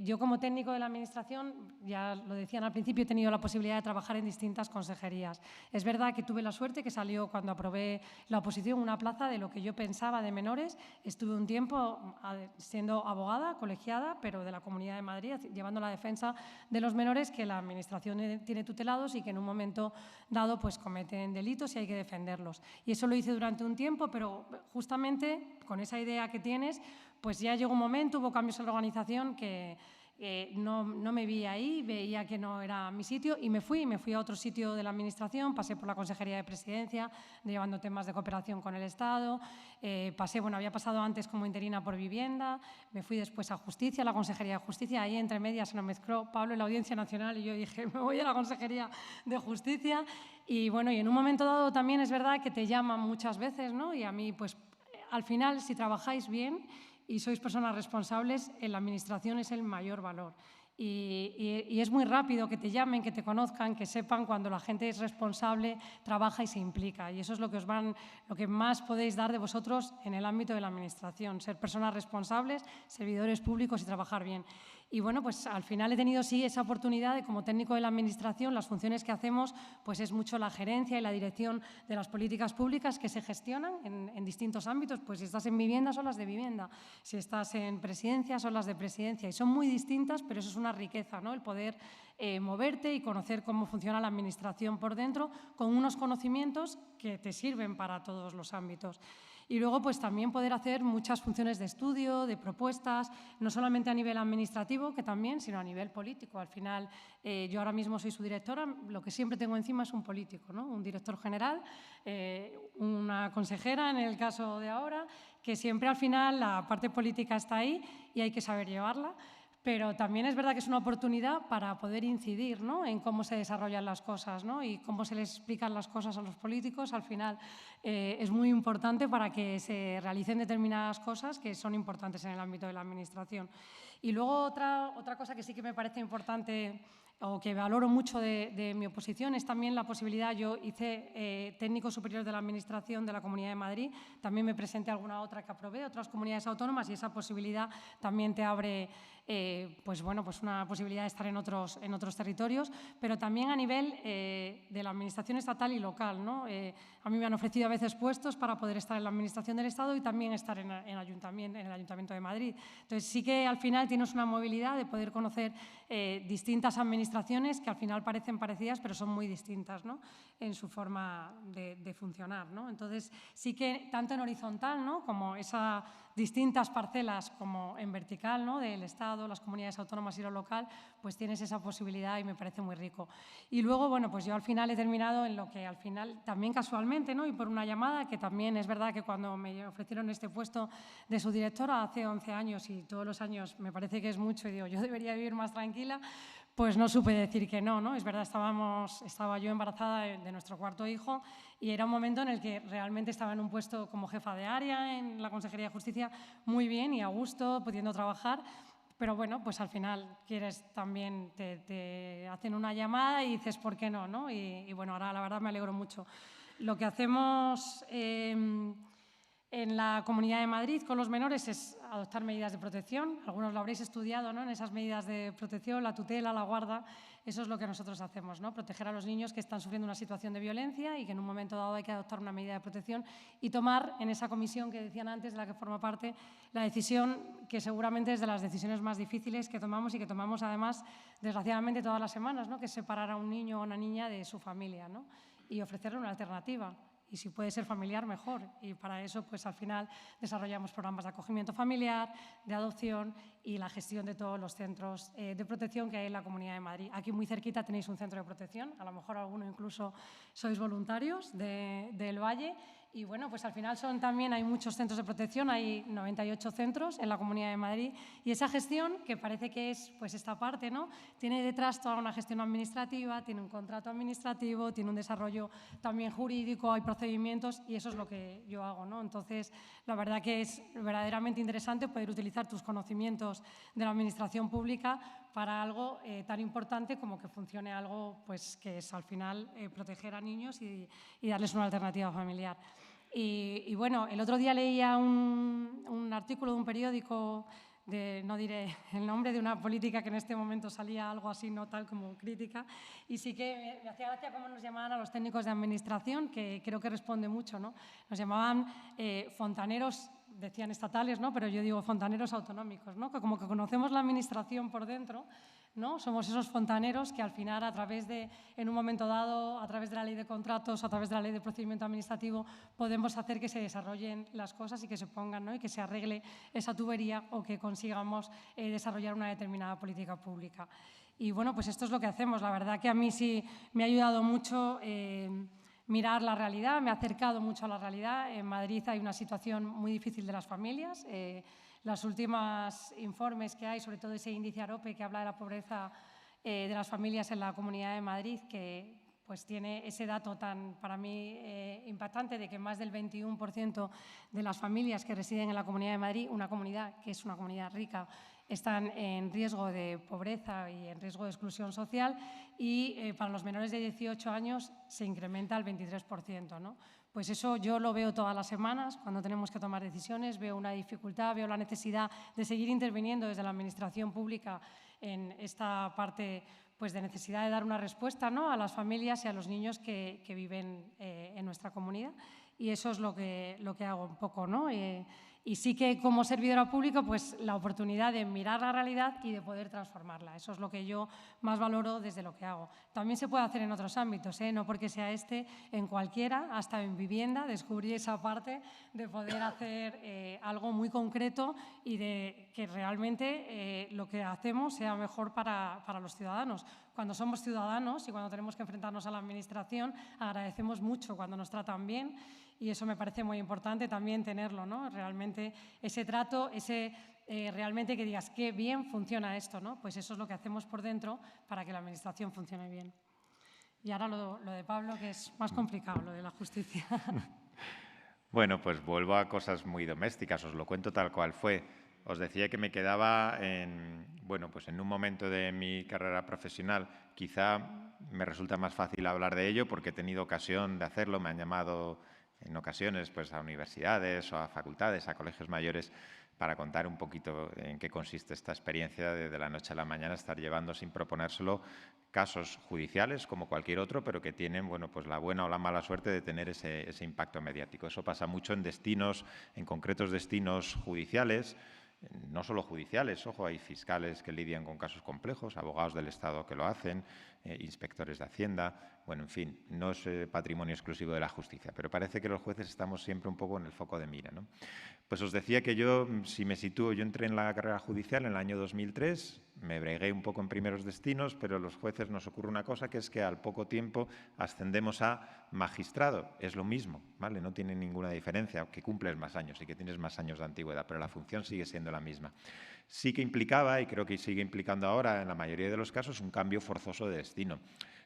Speaker 9: Yo como técnico de la administración, ya lo decían al principio, he tenido la posibilidad de trabajar en distintas consejerías. Es verdad que tuve la suerte que salió cuando aprobé la oposición una plaza de lo que yo pensaba de menores. Estuve un tiempo siendo abogada, colegiada, pero de la Comunidad de Madrid, llevando la defensa de los menores que la administración tiene tutelados y que en un momento dado pues cometen delitos y hay que defenderlos. Y eso lo hice durante un tiempo, pero justamente con esa idea que tienes, pues ya llegó un momento, hubo cambios en la organización que no me vi ahí, veía que no era mi sitio y me fui a otro sitio de la Administración, pasé por la Consejería de Presidencia, llevando temas de cooperación con el Estado, había pasado antes como interina por Vivienda, me fui después a Justicia, a la Consejería de Justicia, ahí entre medias se nos mezcló Pablo en la Audiencia Nacional y yo dije, me voy a la Consejería de Justicia y bueno, y en un momento dado también es verdad que te llaman muchas veces, ¿no? Y a mí, pues, al final, si trabajáis bien y sois personas responsables, en la Administración es el mayor valor. Y es muy rápido que te llamen, que te conozcan, que sepan cuando la gente es responsable, trabaja y se implica. Y eso es lo que más podéis dar de vosotros en el ámbito de la Administración, ser personas responsables, servidores públicos y trabajar bien. Y bueno, pues al final he tenido sí esa oportunidad de, como técnico de la Administración, las funciones que hacemos pues es mucho la gerencia y la dirección de las políticas públicas que se gestionan en distintos ámbitos. Pues si estás en Vivienda son las de Vivienda, si estás en Presidencia son las de Presidencia. Y son muy distintas, pero eso es una riqueza, ¿no? El poder moverte y conocer cómo funciona la Administración por dentro con unos conocimientos que te sirven para todos los ámbitos. Y luego, pues también poder hacer muchas funciones de estudio, de propuestas, no solamente a nivel administrativo, que también, sino a nivel político. Al final, yo ahora mismo soy su directora, lo que siempre tengo encima es un político, ¿no? Un director general, una consejera, en el caso de ahora, que siempre al final la parte política está ahí y hay que saber llevarla. Pero también es verdad que es una oportunidad para poder incidir, ¿no? En cómo se desarrollan las cosas, ¿no? Y cómo se les explican las cosas a los políticos. Al final es muy importante para que se realicen determinadas cosas que son importantes en el ámbito de la Administración. Y luego otra cosa que sí que me parece importante o que valoro mucho de mi oposición es también la posibilidad, yo hice técnico superior de la Administración de la Comunidad de Madrid, también me presenté a alguna otra que aprobé, otras comunidades autónomas, y esa posibilidad también te abre pues una posibilidad de estar en otros territorios, pero también a nivel de la Administración estatal y local, ¿no? A mí me han ofrecido a veces puestos para poder estar en la Administración del Estado y también estar en el Ayuntamiento de Madrid. Entonces sí que al final tienes una movilidad de poder conocer distintas administraciones que al final parecen parecidas, pero son muy distintas, ¿no? En su forma de funcionar, ¿no? Entonces sí que tanto en horizontal, ¿no? Como esas distintas parcelas, como en vertical, ¿no? Del Estado, las comunidades autónomas y lo local, pues tienes esa posibilidad y me parece muy rico. Y luego, bueno, pues yo al final he terminado en lo que al final, también casualmente, ¿no? Y por una llamada, que también es verdad que cuando me ofrecieron este puesto de subdirectora hace 11 años, y todos los años me parece que es mucho, y digo, yo debería vivir más tranquila, pues no supe decir que no, ¿no? Es verdad, estaba yo embarazada de nuestro cuarto hijo y era un momento en el que realmente estaba en un puesto como jefa de área en la Consejería de Justicia, muy bien y a gusto, pudiendo trabajar, pero bueno, pues al final quieres también, te hacen una llamada y dices, ¿por qué no? ¿No? Y bueno, ahora la verdad me alegro mucho. Lo que hacemos en la Comunidad de Madrid con los menores es adoptar medidas de protección. Algunos lo habréis estudiado, ¿no? En esas medidas de protección, la tutela, la guarda, eso es lo que nosotros hacemos, ¿no? Proteger a los niños que están sufriendo una situación de violencia y que en un momento dado hay que adoptar una medida de protección y tomar en esa comisión que decían antes, de la que forma parte, la decisión que seguramente es de las decisiones más difíciles que tomamos y que tomamos además, desgraciadamente, todas las semanas, ¿no? Que es separar a un niño o una niña de su familia, ¿no? Y ofrecerle una alternativa. Y si puede ser familiar, mejor. Y para eso, pues al final desarrollamos programas de acogimiento familiar, de adopción y la gestión de todos los centros de protección que hay en la Comunidad de Madrid. Aquí muy cerquita tenéis un centro de protección, a lo mejor alguno incluso sois voluntarios del Valle. Y bueno, pues al final también hay muchos centros de protección, hay 98 centros en la Comunidad de Madrid y esa gestión, que parece que es pues esta parte, ¿no? Tiene detrás toda una gestión administrativa, tiene un contrato administrativo, tiene un desarrollo también jurídico, hay procedimientos y eso es lo que yo hago, ¿no? Entonces, la verdad que es verdaderamente interesante poder utilizar tus conocimientos de la administración pública para algo tan importante como que funcione algo pues, que es al final proteger a niños y darles una alternativa familiar. Y bueno, el otro día leía un artículo de un periódico, no diré el nombre, de una política que en este momento salía algo así, no tal como crítica, y sí que me hacía gracia cómo nos llamaban a los técnicos de administración, que creo que responde mucho, ¿no? Nos llamaban fontaneros decían estatales, ¿no? Pero yo digo fontaneros autonómicos, ¿no? Que como que conocemos la administración por dentro, ¿no? Somos esos fontaneros que al final, en un momento dado, a través de la ley de contratos, a través de la ley de procedimiento administrativo, podemos hacer que se desarrollen las cosas y que se pongan, ¿no? Y que se arregle esa tubería o que consigamos desarrollar una determinada política pública. Y bueno, pues esto es lo que hacemos. La verdad que a mí sí me ha ayudado mucho mirar la realidad, me ha acercado mucho a la realidad. En Madrid hay una situación muy difícil de las familias. Los últimos informes que hay, sobre todo ese índice AROPE que habla de la pobreza de las familias en la Comunidad de Madrid, que pues tiene ese dato tan, para mí, impactante de que más del 21% de las familias que residen en la Comunidad de Madrid, una comunidad que es una comunidad rica, están en riesgo de pobreza y en riesgo de exclusión social, y para los menores de 18 años se incrementa al 23%, ¿no? Pues eso yo lo veo todas las semanas cuando tenemos que tomar decisiones, veo una dificultad, veo la necesidad de seguir interviniendo desde la Administración pública en esta parte pues, de necesidad de dar una respuesta, ¿no? A las familias y a los niños que viven en nuestra comunidad, y eso es lo que hago un poco, ¿no? Y sí que como servidora pública, pues la oportunidad de mirar la realidad y de poder transformarla. Eso es lo que yo más valoro desde lo que hago. También se puede hacer en otros ámbitos, no porque sea en cualquiera, hasta en vivienda, descubrí esa parte de poder hacer algo muy concreto y de que realmente lo que hacemos sea mejor para los ciudadanos. Cuando somos ciudadanos y cuando tenemos que enfrentarnos a la Administración, agradecemos mucho cuando nos tratan bien, y eso me parece muy importante también tenerlo, ¿no? Realmente ese trato, realmente que digas qué bien funciona esto, ¿no? Pues eso es lo que hacemos por dentro para que la Administración funcione bien. Y ahora lo de Pablo, que es más complicado, lo de la justicia.
Speaker 10: Bueno, pues vuelvo a cosas muy domésticas, os lo cuento tal cual fue. Os decía que me quedaba en un momento de mi carrera profesional. Quizá me resulta más fácil hablar de ello porque he tenido ocasión de hacerlo. Me han llamado en ocasiones pues, a universidades o a facultades, a colegios mayores, para contar un poquito en qué consiste esta experiencia de la noche a la mañana estar llevando sin proponérselo casos judiciales como cualquier otro, pero que tienen pues la buena o la mala suerte de tener ese impacto mediático. Eso pasa mucho en concretos destinos judiciales. No solo judiciales, ojo, hay fiscales que lidian con casos complejos, abogados del Estado que lo hacen, inspectores de Hacienda, bueno, en fin, no es patrimonio exclusivo de la justicia, pero parece que los jueces estamos siempre un poco en el foco de mira, ¿no? Pues os decía que yo, si me sitúo, yo entré en la carrera judicial en el año 2003, me bregué un poco en primeros destinos, pero los jueces nos ocurre una cosa, que es que al poco tiempo ascendemos a magistrado. Es lo mismo, ¿vale? No tiene ninguna diferencia, que cumples más años y que tienes más años de antigüedad, pero la función sigue siendo la misma. Sí que implicaba, y creo que sigue implicando ahora en la mayoría de los casos, un cambio forzoso de destino.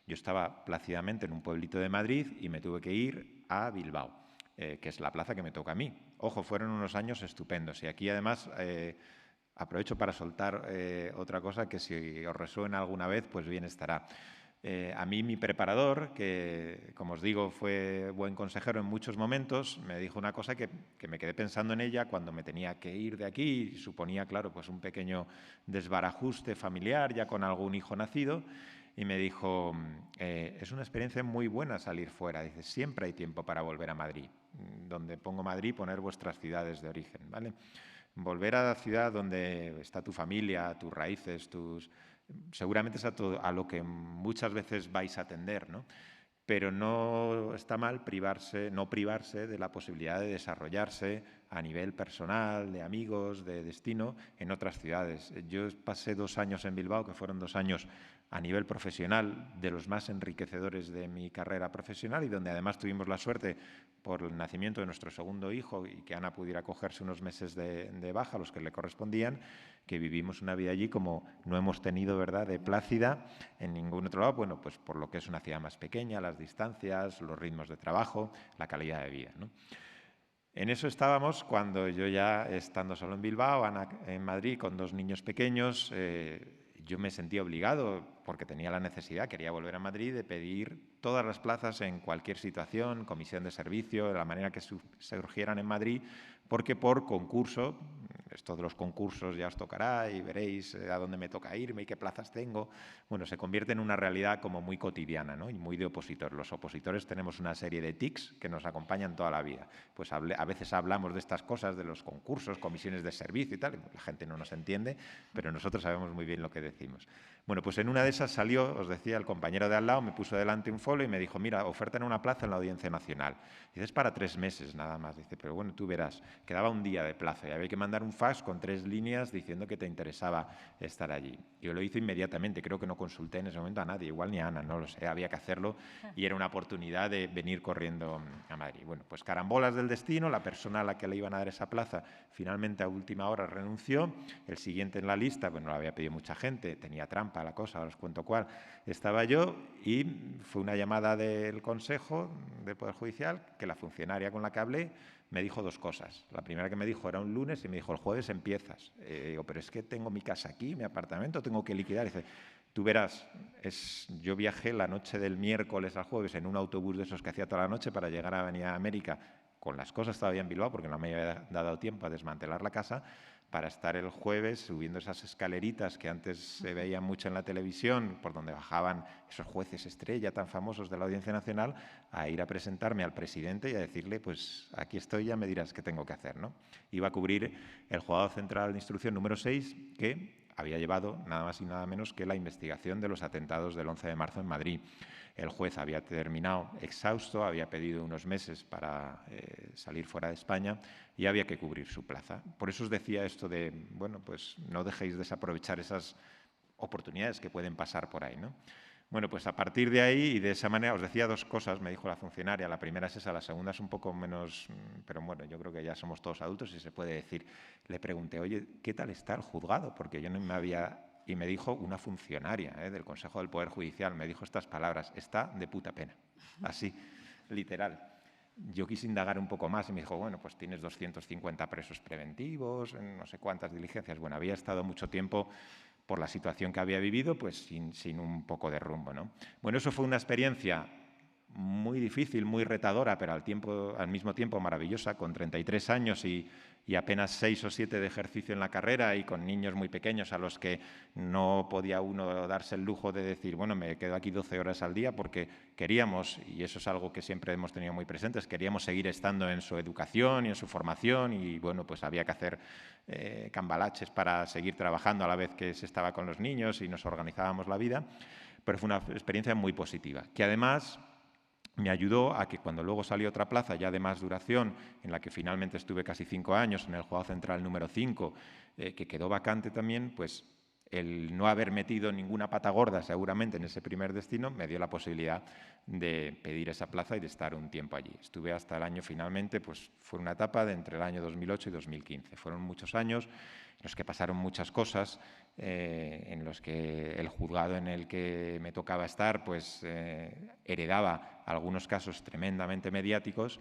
Speaker 10: Yo estaba plácidamente en un pueblito de Madrid y me tuve que ir a Bilbao, que es la plaza que me toca a mí. Ojo, fueron unos años estupendos. Y aquí, además, aprovecho para soltar otra cosa que si os resuena alguna vez, pues bien estará. A mí mi preparador, que como os digo fue buen consejero en muchos momentos, me dijo una cosa que me quedé pensando en ella cuando me tenía que ir de aquí, y suponía, claro, pues un pequeño desbarajuste familiar ya con algún hijo nacido, y me dijo, es una experiencia muy buena salir fuera. Dice, siempre hay tiempo para volver a Madrid. Donde pongo Madrid, poner vuestras ciudades de origen, ¿vale? Volver a la ciudad donde está tu familia, tus raíces, seguramente es a lo que muchas veces vais a atender, ¿no? Pero no está mal no privarse de la posibilidad de desarrollarse a nivel personal, de amigos, de destino, en otras ciudades. Yo pasé 2 años en Bilbao, que fueron 2 años a nivel profesional de los más enriquecedores de mi carrera profesional, y donde además tuvimos la suerte, por el nacimiento de nuestro segundo hijo, y que Ana pudiera cogerse unos meses de baja, los que le correspondían, que vivimos una vida allí como no hemos tenido, ¿verdad?, de plácida en ningún otro lado, bueno, pues por lo que es una ciudad más pequeña, las distancias, los ritmos de trabajo, la calidad de vida, ¿no? En eso estábamos cuando yo, ya estando solo en Bilbao, Ana en Madrid con 2 niños pequeños, yo me sentía obligado, porque tenía la necesidad, quería volver a Madrid, de pedir todas las plazas en cualquier situación, comisión de servicio, de la manera que surgieran en Madrid, porque por concurso, esto de los concursos ya os tocará y veréis a dónde me toca irme y qué plazas tengo. Bueno, se convierte en una realidad como muy cotidiana, ¿no? Y muy de opositor. Los opositores tenemos una serie de tics que nos acompañan toda la vida. Pues a veces hablamos de estas cosas, de los concursos, comisiones de servicio y tal, y la gente no nos entiende, pero nosotros sabemos muy bien lo que decimos. Bueno, pues en una de esas salió, os decía, el compañero de al lado me puso delante un folio y me dijo, mira, ofertan una plaza en la Audiencia Nacional. Dice, es para 3 meses nada más. Dice, pero bueno, tú verás, quedaba un día de plazo y había que mandar un fax con 3 líneas diciendo que te interesaba estar allí. Yo lo hice inmediatamente, creo que no consulté en ese momento a nadie, igual ni a Ana, no lo sé, había que hacerlo y era una oportunidad de venir corriendo a Madrid. Bueno, pues carambolas del destino, la persona a la que le iban a dar esa plaza finalmente a última hora renunció, el siguiente en la lista, bueno, lo había pedido mucha gente, tenía trampa la cosa, ahora os cuento cuál, estaba yo y fue una llamada del Consejo del Poder Judicial que la funcionaria con la que hablé me dijo 2 cosas. La primera que me dijo era un lunes y me dijo, el jueves empiezas. Digo, pero es que tengo mi casa aquí, mi apartamento, tengo que liquidar. Y dice, tú verás, yo viajé la noche del miércoles al jueves en un autobús de esos que hacía toda la noche para llegar a Avenida América con las cosas todavía en Bilbao, porque no me había dado tiempo a desmantelar la casa, para estar el jueves subiendo esas escaleritas que antes se veían mucho en la televisión, por donde bajaban esos jueces estrella tan famosos de la Audiencia Nacional, a ir a presentarme al presidente y a decirle, pues aquí estoy, ya me dirás qué tengo que hacer, ¿no? Iba a cubrir el Juzgado Central de Instrucción número 6, que había llevado nada más y nada menos que la investigación de los atentados del 11 de marzo en Madrid. El juez había terminado exhausto, había pedido unos meses para salir fuera de España y había que cubrir su plaza. Por eso os decía esto de, bueno, pues no dejéis desaprovechar esas oportunidades que pueden pasar por ahí, ¿no? Bueno, pues a partir de ahí y de esa manera os decía 2 cosas, me dijo la funcionaria. La primera es esa, la segunda es un poco menos, pero bueno, yo creo que ya somos todos adultos y se puede decir. Le pregunté, oye, ¿qué tal está el juzgado? Porque yo no me había... Y me dijo una funcionaria del Consejo del Poder Judicial, me dijo estas palabras, está de puta pena, así, literal. Yo quise indagar un poco más y me dijo, bueno, pues tienes 250 presos preventivos, no sé cuántas diligencias. Bueno, había estado mucho tiempo por la situación que había vivido, pues sin un poco de rumbo, ¿no? Bueno, eso fue una experiencia muy difícil, muy retadora, pero al mismo tiempo maravillosa, con 33 años y apenas 6 o 7 de ejercicio en la carrera y con niños muy pequeños a los que no podía uno darse el lujo de decir, bueno, me quedo aquí 12 horas al día porque queríamos, y eso es algo que siempre hemos tenido muy presentes, queríamos seguir estando en su educación y en su formación y, bueno, pues había que hacer cambalaches para seguir trabajando a la vez que se estaba con los niños y nos organizábamos la vida, pero fue una experiencia muy positiva, que además me ayudó a que cuando luego salió otra plaza ya de más duración, en la que finalmente estuve casi 5 años, en el Juzgado Central número 5, que quedó vacante también, pues el no haber metido ninguna pata gorda seguramente en ese primer destino me dio la posibilidad de pedir esa plaza y de estar un tiempo allí. Estuve hasta el año finalmente, pues fue una etapa de entre el año 2008 y 2015. Fueron muchos años en los que pasaron muchas cosas, en los que el juzgado en el que me tocaba estar pues heredaba algunos casos tremendamente mediáticos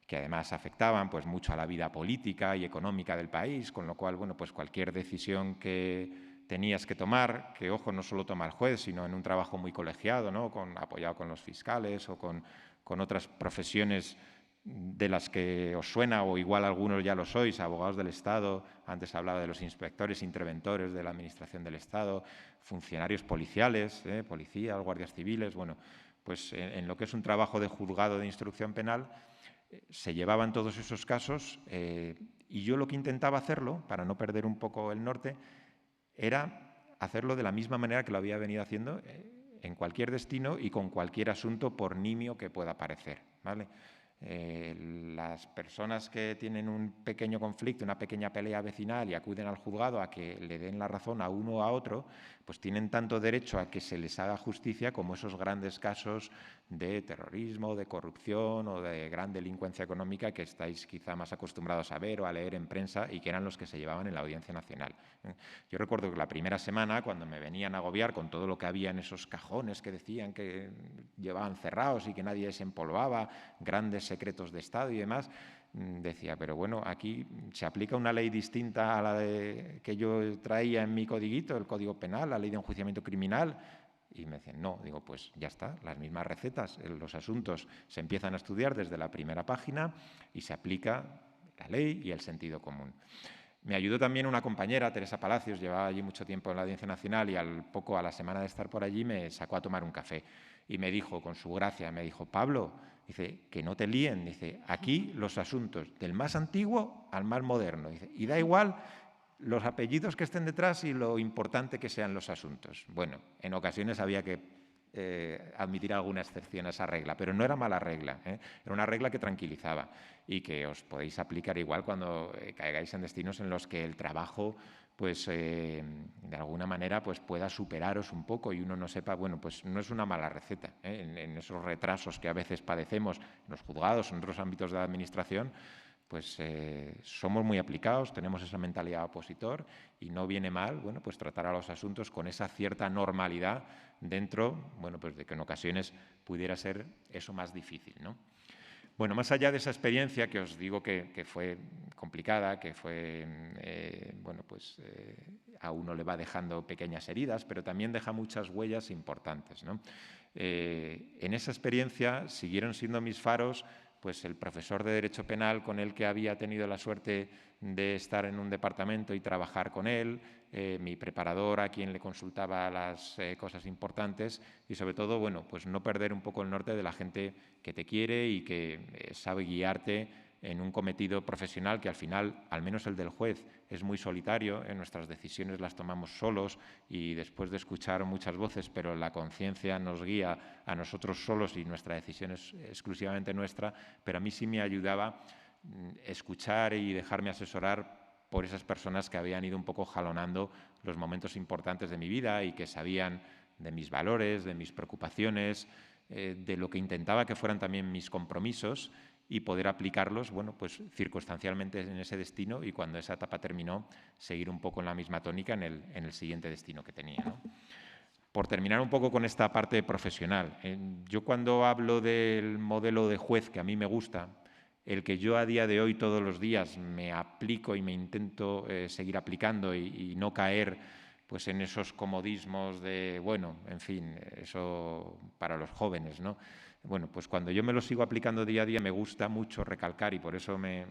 Speaker 10: que además afectaban pues mucho a la vida política y económica del país, con lo cual, bueno, pues cualquier decisión que tenías que tomar, que, ojo, no solo toma el juez, sino en un trabajo muy colegiado, ¿no? Apoyado con los fiscales o con otras profesiones de las que os suena, o igual algunos ya lo sois, abogados del Estado, antes hablaba de los inspectores, interventores de la Administración del Estado, funcionarios policiales, policías, guardias civiles, bueno, pues en lo que es un trabajo de juzgado de instrucción penal, se llevaban todos esos casos y yo lo que intentaba hacerlo, para no perder un poco el norte, era hacerlo de la misma manera que lo había venido haciendo en cualquier destino y con cualquier asunto, por nimio que pueda parecer, ¿vale? Las personas que tienen un pequeño conflicto, una pequeña pelea vecinal y acuden al juzgado a que le den la razón a uno o a otro, pues tienen tanto derecho a que se les haga justicia como esos grandes casos de terrorismo, de corrupción o de gran delincuencia económica que estáis quizá más acostumbrados a ver o a leer en prensa y que eran los que se llevaban en la Audiencia Nacional. Yo recuerdo que la primera semana, cuando me venían a agobiar con todo lo que había en esos cajones que decían que llevaban cerrados y que nadie desempolvaba, grandes secretos de Estado y demás, decía, pero bueno, aquí se aplica una ley distinta a la que yo traía en mi codiguito, el Código Penal, la Ley de Enjuiciamiento Criminal. Y me decían, no, digo, pues ya está, las mismas recetas, los asuntos se empiezan a estudiar desde la primera página y se aplica la ley y el sentido común.
Speaker 11: Me ayudó también una compañera, Teresa Palacios, llevaba allí mucho tiempo en la Audiencia Nacional y a la semana de estar por allí, me sacó a tomar un café y me dijo, con su gracia, me dijo, Pablo, dice, que no te líen, dice, aquí los asuntos del más antiguo al más moderno, dice, y da igual los apellidos que estén detrás y lo importante que sean los asuntos. Bueno, en ocasiones había que admitir alguna excepción a esa regla, pero no era mala regla, era una regla que tranquilizaba y que os podéis aplicar igual cuando caigáis en destinos en los que el trabajo pues de alguna manera pues pueda superaros un poco y uno no sepa, bueno, pues no es una mala receta, en esos retrasos que a veces padecemos en los juzgados, en otros ámbitos de la administración, pues somos muy aplicados, tenemos esa mentalidad opositor y no viene mal, bueno, pues tratar a los asuntos con esa cierta normalidad dentro, bueno, pues de que en ocasiones pudiera ser eso más difícil, ¿no? Bueno, más allá de esa experiencia que os digo que fue complicada, que fue, bueno, pues a uno le va dejando pequeñas heridas, pero también deja muchas huellas importantes, ¿no? En esa experiencia siguieron siendo mis faros pues el profesor de Derecho Penal con el que había tenido la suerte de estar en un departamento y trabajar con él, mi preparador a quien le consultaba las cosas importantes y sobre todo, bueno, pues no perder un poco el norte de la gente que te quiere y que sabe guiarte en un cometido profesional que al final, al menos el del juez, es muy solitario, nuestras decisiones las tomamos solos y después de escuchar muchas voces, pero la conciencia nos guía a nosotros solos y nuestra decisión es exclusivamente nuestra, pero a mí sí me ayudaba escuchar y dejarme asesorar por esas personas que habían ido un poco jalonando los momentos importantes de mi vida y que sabían de mis valores, de mis preocupaciones, de lo que intentaba que fueran también mis compromisos y poder aplicarlos, bueno, pues circunstancialmente en ese destino y cuando esa etapa terminó, seguir un poco en la misma tónica en el siguiente destino que tenía, ¿no? Por terminar un poco con esta parte profesional, yo cuando hablo del modelo de juez que a mí me gusta, el que yo a día de hoy todos los días me aplico y me intento seguir aplicando y no caer pues en esos comodismos de, bueno, en fin, eso para los jóvenes, ¿no? Bueno, pues cuando yo me lo sigo aplicando día a día me gusta mucho recalcar y por eso me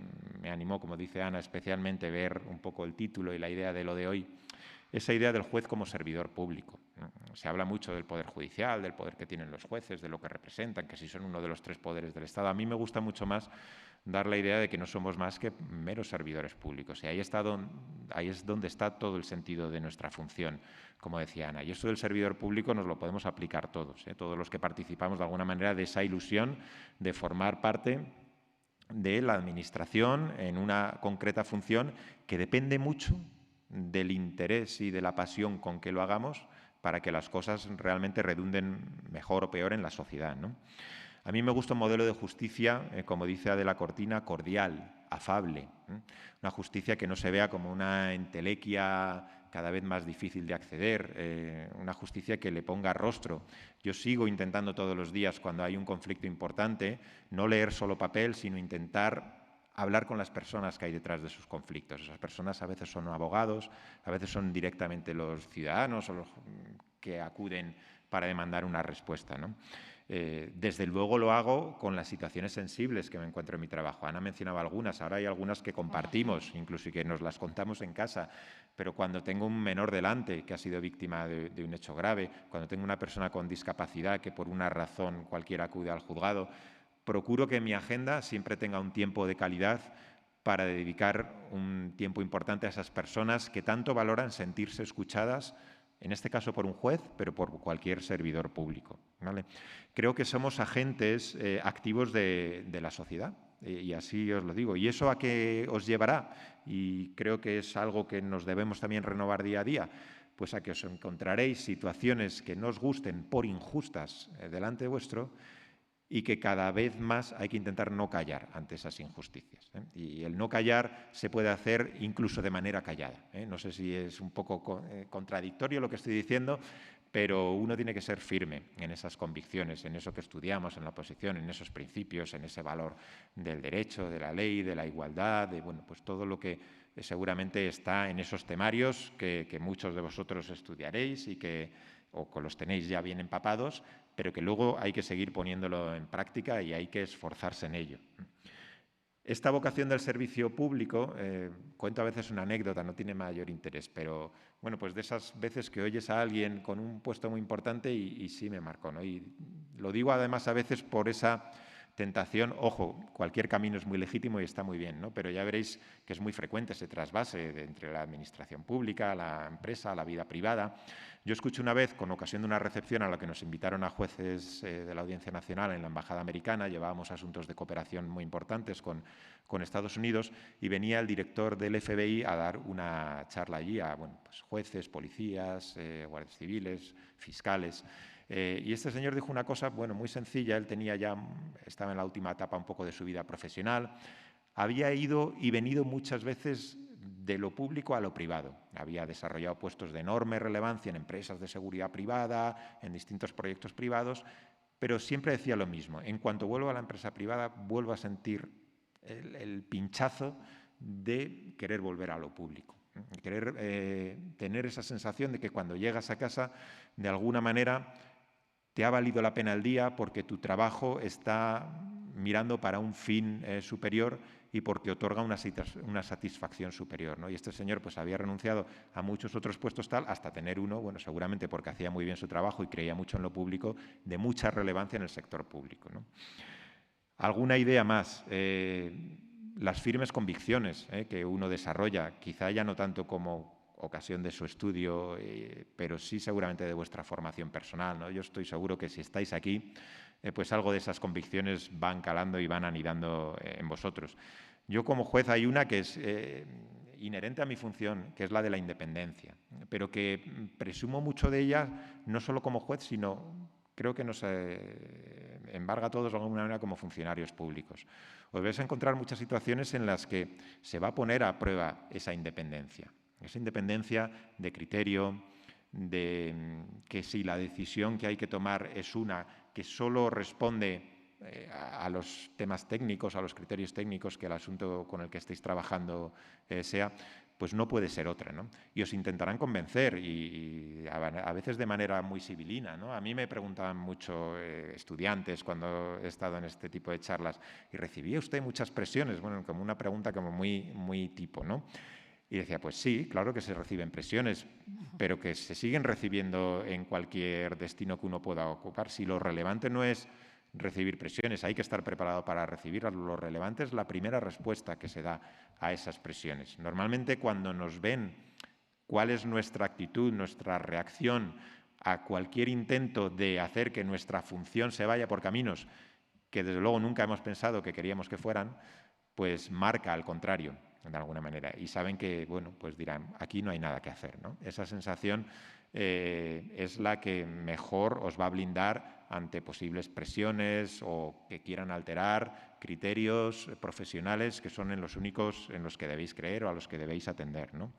Speaker 11: animó, como dice Ana, especialmente ver un poco el título y la idea de lo de hoy, esa idea del juez como servidor público. Se habla mucho del poder judicial, del poder que tienen los jueces, de lo que representan, que si son uno de los 3 poderes del Estado. A mí me gusta mucho más dar la idea de que no somos más que meros servidores públicos. Y ahí es donde está todo el sentido de nuestra función, como decía Ana. Y esto del servidor público nos lo podemos aplicar todos, todos los que participamos de alguna manera de esa ilusión de formar parte de la Administración en una concreta función que depende mucho del interés y de la pasión con que lo hagamos para que las cosas realmente redunden mejor o peor en la sociedad, ¿no? A mí me gusta un modelo de justicia, como dice Adela Cortina, cordial, afable, una justicia que no se vea como una entelequia cada vez más difícil de acceder, una justicia que le ponga rostro. Yo sigo intentando todos los días, cuando hay un conflicto importante, no leer solo papel, sino intentar hablar con las personas que hay detrás de esos conflictos. Esas personas a veces son abogados, a veces son directamente los ciudadanos o los que acuden para demandar una respuesta, ¿no? Desde luego lo hago con las situaciones sensibles que me encuentro en mi trabajo. Ana mencionaba algunas, ahora hay algunas que compartimos, incluso y que nos las contamos en casa, pero cuando tengo un menor delante que ha sido víctima de un hecho grave, cuando tengo una persona con discapacidad que por una razón cualquiera acude al juzgado, procuro que mi agenda siempre tenga un tiempo de calidad para dedicar un tiempo importante a esas personas que tanto valoran sentirse escuchadas, en este caso por un juez, pero por cualquier servidor público, ¿vale? Creo que somos agentes activos de la sociedad, y así os lo digo. ¿Y eso a qué os llevará? Y creo que es algo que nos debemos también renovar día a día, pues a que os encontraréis situaciones que no os gusten por injustas delante vuestro, y que cada vez más hay que intentar no callar ante esas injusticias, ¿eh? Y el no callar se puede hacer incluso de manera callada, ¿eh? No sé si es un poco contradictorio lo que estoy diciendo, pero uno tiene que ser firme en esas convicciones, en eso que estudiamos en la oposición, en esos principios, en ese valor del derecho, de la ley, de la igualdad, de bueno, pues todo lo que seguramente está en esos temarios que muchos de vosotros estudiaréis y o que los tenéis ya bien empapados, pero que luego hay que seguir poniéndolo en práctica y hay que esforzarse en ello. Esta vocación del servicio público, cuento a veces una anécdota, no tiene mayor interés, pero bueno, pues de esas veces que oyes a alguien con un puesto muy importante y sí me marcó, ¿no? Y lo digo además a veces por esa tentación, ojo, cualquier camino es muy legítimo y está muy bien, ¿no? Pero ya veréis que es muy frecuente ese trasvase entre la administración pública, la empresa, la vida privada. Yo escuché una vez, con ocasión de una recepción a la que nos invitaron a jueces de la Audiencia Nacional en la Embajada Americana, llevábamos asuntos de cooperación muy importantes con Estados Unidos, y venía el director del FBI a dar una charla allí a pues jueces, policías, guardias civiles, fiscales. Y este señor dijo una cosa muy sencilla. Él estaba en la última etapa un poco de su vida profesional. Había ido y venido muchas veces de lo público a lo privado. Había desarrollado puestos de enorme relevancia en empresas de seguridad privada, en distintos proyectos privados, pero siempre decía lo mismo: en cuanto vuelvo a la empresa privada, vuelvo a sentir el pinchazo de querer volver a lo público. Querer tener esa sensación de que cuando llegas a casa, de alguna manera, te ha valido la pena el día porque tu trabajo está mirando para un fin superior y porque otorga una satisfacción superior, ¿no? Y este señor pues había renunciado a muchos otros puestos hasta tener uno, seguramente porque hacía muy bien su trabajo y creía mucho en lo público, de mucha relevancia en el sector público, ¿no? Alguna idea más. Las firmes convicciones que uno desarrolla, quizá ya no tanto como ocasión de su estudio, pero sí seguramente de vuestra formación personal, ¿no? Yo estoy seguro que si estáis aquí, pues algo de esas convicciones van calando y van anidando en vosotros. Yo como juez hay una que es inherente a mi función, que es la de la independencia, pero que presumo mucho de ella, no solo como juez, sino creo que nos embarga a todos de alguna manera como funcionarios públicos. Os vais a encontrar muchas situaciones en las que se va a poner a prueba esa independencia de criterio, de que si la decisión que hay que tomar es una que solo responde a los temas técnicos, a los criterios técnicos que el asunto con el que estéis trabajando sea, pues no puede ser otra, ¿no? Y os intentarán convencer, y a veces de manera muy sibilina, ¿no? A mí me preguntaban mucho estudiantes cuando he estado en este tipo de charlas: ¿y recibía usted muchas presiones? Como una pregunta como muy tipo, ¿no? Y decía, pues sí, claro que se reciben presiones, pero que se siguen recibiendo en cualquier destino que uno pueda ocupar. Si lo relevante no es recibir presiones, hay que estar preparado para recibirlas. Lo relevante es la primera respuesta que se da a esas presiones. Normalmente, cuando nos ven cuál es nuestra actitud, nuestra reacción a cualquier intento de hacer que nuestra función se vaya por caminos que desde luego nunca hemos pensado que queríamos que fueran, pues marca al contrario, de alguna manera, y saben que, pues dirán, aquí no hay nada que hacer, ¿no? Esa sensación es la que mejor os va a blindar ante posibles presiones o que quieran alterar criterios profesionales que son en los únicos en los que debéis creer o a los que debéis atender, ¿no?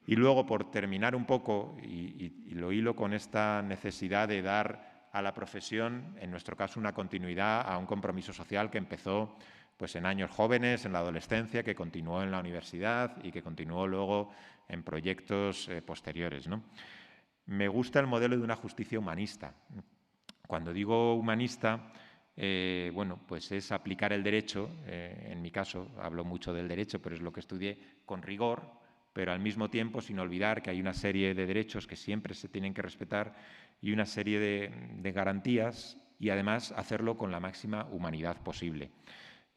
Speaker 11: Y luego, por terminar un poco, y lo hilo con esta necesidad de dar a la profesión, en nuestro caso, una continuidad a un compromiso social que empezó pues en años jóvenes, en la adolescencia, que continuó en la universidad y que continuó luego en proyectos posteriores, ¿no? Me gusta el modelo de una justicia humanista. Cuando digo humanista, pues es aplicar el derecho, en mi caso hablo mucho del derecho, pero es lo que estudié, con rigor, pero al mismo tiempo sin olvidar que hay una serie de derechos que siempre se tienen que respetar y una serie de garantías, y además hacerlo con la máxima humanidad posible.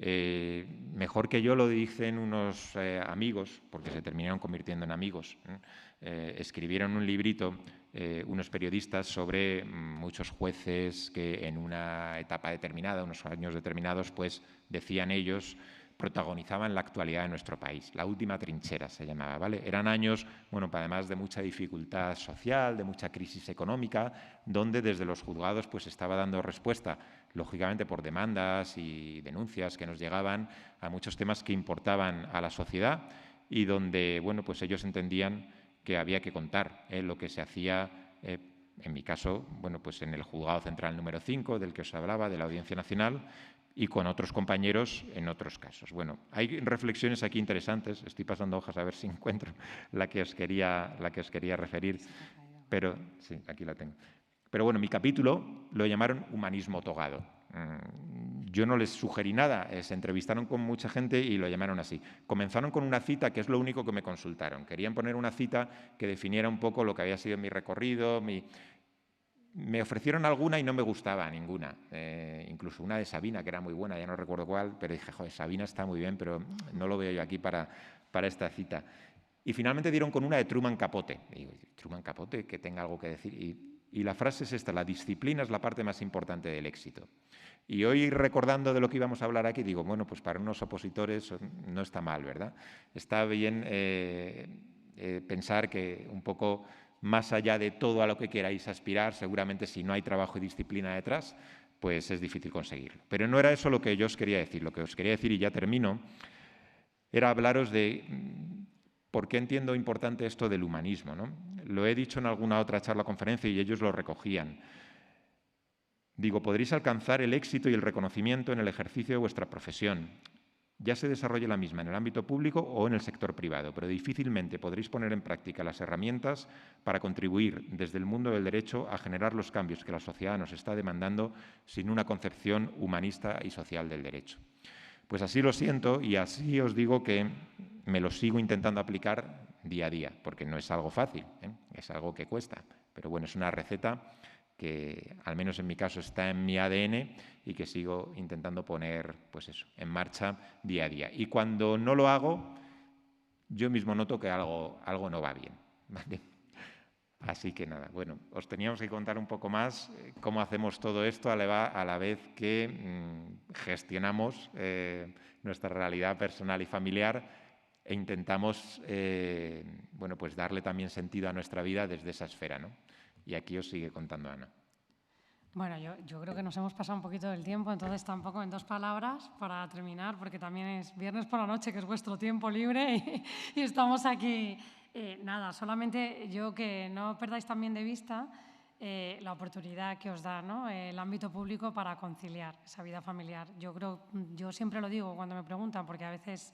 Speaker 11: Mejor que yo lo dicen unos amigos, porque se terminaron convirtiendo en amigos. Escribieron un librito unos periodistas sobre muchos jueces que en una etapa determinada, unos años determinados, pues decían ellos, protagonizaban la actualidad de nuestro país. La última trinchera se llamaba, ¿vale? Eran años, además de mucha dificultad social, de mucha crisis económica, donde desde los juzgados pues estaba dando respuesta, lógicamente por demandas y denuncias que nos llegaban a muchos temas que importaban a la sociedad y donde, pues ellos entendían que había que contar lo que se hacía, en mi caso, pues en el Juzgado Central número 5, del que os hablaba, de la Audiencia Nacional, y con otros compañeros en otros casos. Hay reflexiones aquí interesantes. Estoy pasando hojas a ver si encuentro la que os quería referir, pero sí, aquí la tengo. Pero mi capítulo lo llamaron humanismo togado. yo no les sugerí nada, se entrevistaron con mucha gente y lo llamaron así. Comenzaron con una cita, que es lo único que me consultaron. Querían poner una cita que definiera un poco lo que había sido mi recorrido. Me ofrecieron alguna y no me gustaba ninguna. Incluso una de Sabina, que era muy buena, ya no recuerdo cuál, pero dije, joder, Sabina está muy bien, pero no lo veo yo aquí para esta cita. Y finalmente dieron con una de Truman Capote. Y digo, ¿Truman Capote? Que tenga algo que decir. Y la frase es esta: la disciplina es la parte más importante del éxito. Y hoy, recordando de lo que íbamos a hablar aquí, digo, bueno, pues para unos opositores no está mal, ¿verdad? Está bien pensar que un poco más allá de todo a lo que queráis aspirar, seguramente si no hay trabajo y disciplina detrás, pues es difícil conseguirlo. Pero no era eso lo que yo os quería decir. Lo que os quería decir, y ya termino, era hablaros de por qué entiendo importante esto del humanismo, ¿no? Lo he dicho en alguna otra charla o conferencia y ellos lo recogían. Digo, podréis alcanzar el éxito y el reconocimiento en el ejercicio de vuestra profesión, ya se desarrolle la misma en el ámbito público o en el sector privado, pero difícilmente podréis poner en práctica las herramientas para contribuir desde el mundo del derecho a generar los cambios que la sociedad nos está demandando sin una concepción humanista y social del derecho. Pues así lo siento y así os digo que me lo sigo intentando aplicar día a día, porque no es algo fácil, es algo que cuesta, pero bueno, es una receta que al menos en mi caso está en mi ADN y que sigo intentando poner, pues eso, en marcha día a día. Y cuando no lo hago, yo mismo noto que algo no va bien, ¿vale? Así que nada, bueno, os teníamos que contar un poco más cómo hacemos todo esto a la vez que gestionamos nuestra realidad personal y familiar e intentamos, bueno, pues darle también sentido a nuestra vida desde esa esfera, ¿no? Y aquí os sigue contando Ana.
Speaker 9: Bueno, yo creo que nos hemos pasado un poquito del tiempo, entonces tampoco en 2 palabras para terminar, porque también es viernes por la noche, que es vuestro tiempo libre y estamos aquí. Nada, solamente yo que no perdáis también de vista la oportunidad que os da, ¿no?, el ámbito público para conciliar esa vida familiar. Yo siempre lo digo cuando me preguntan, porque a veces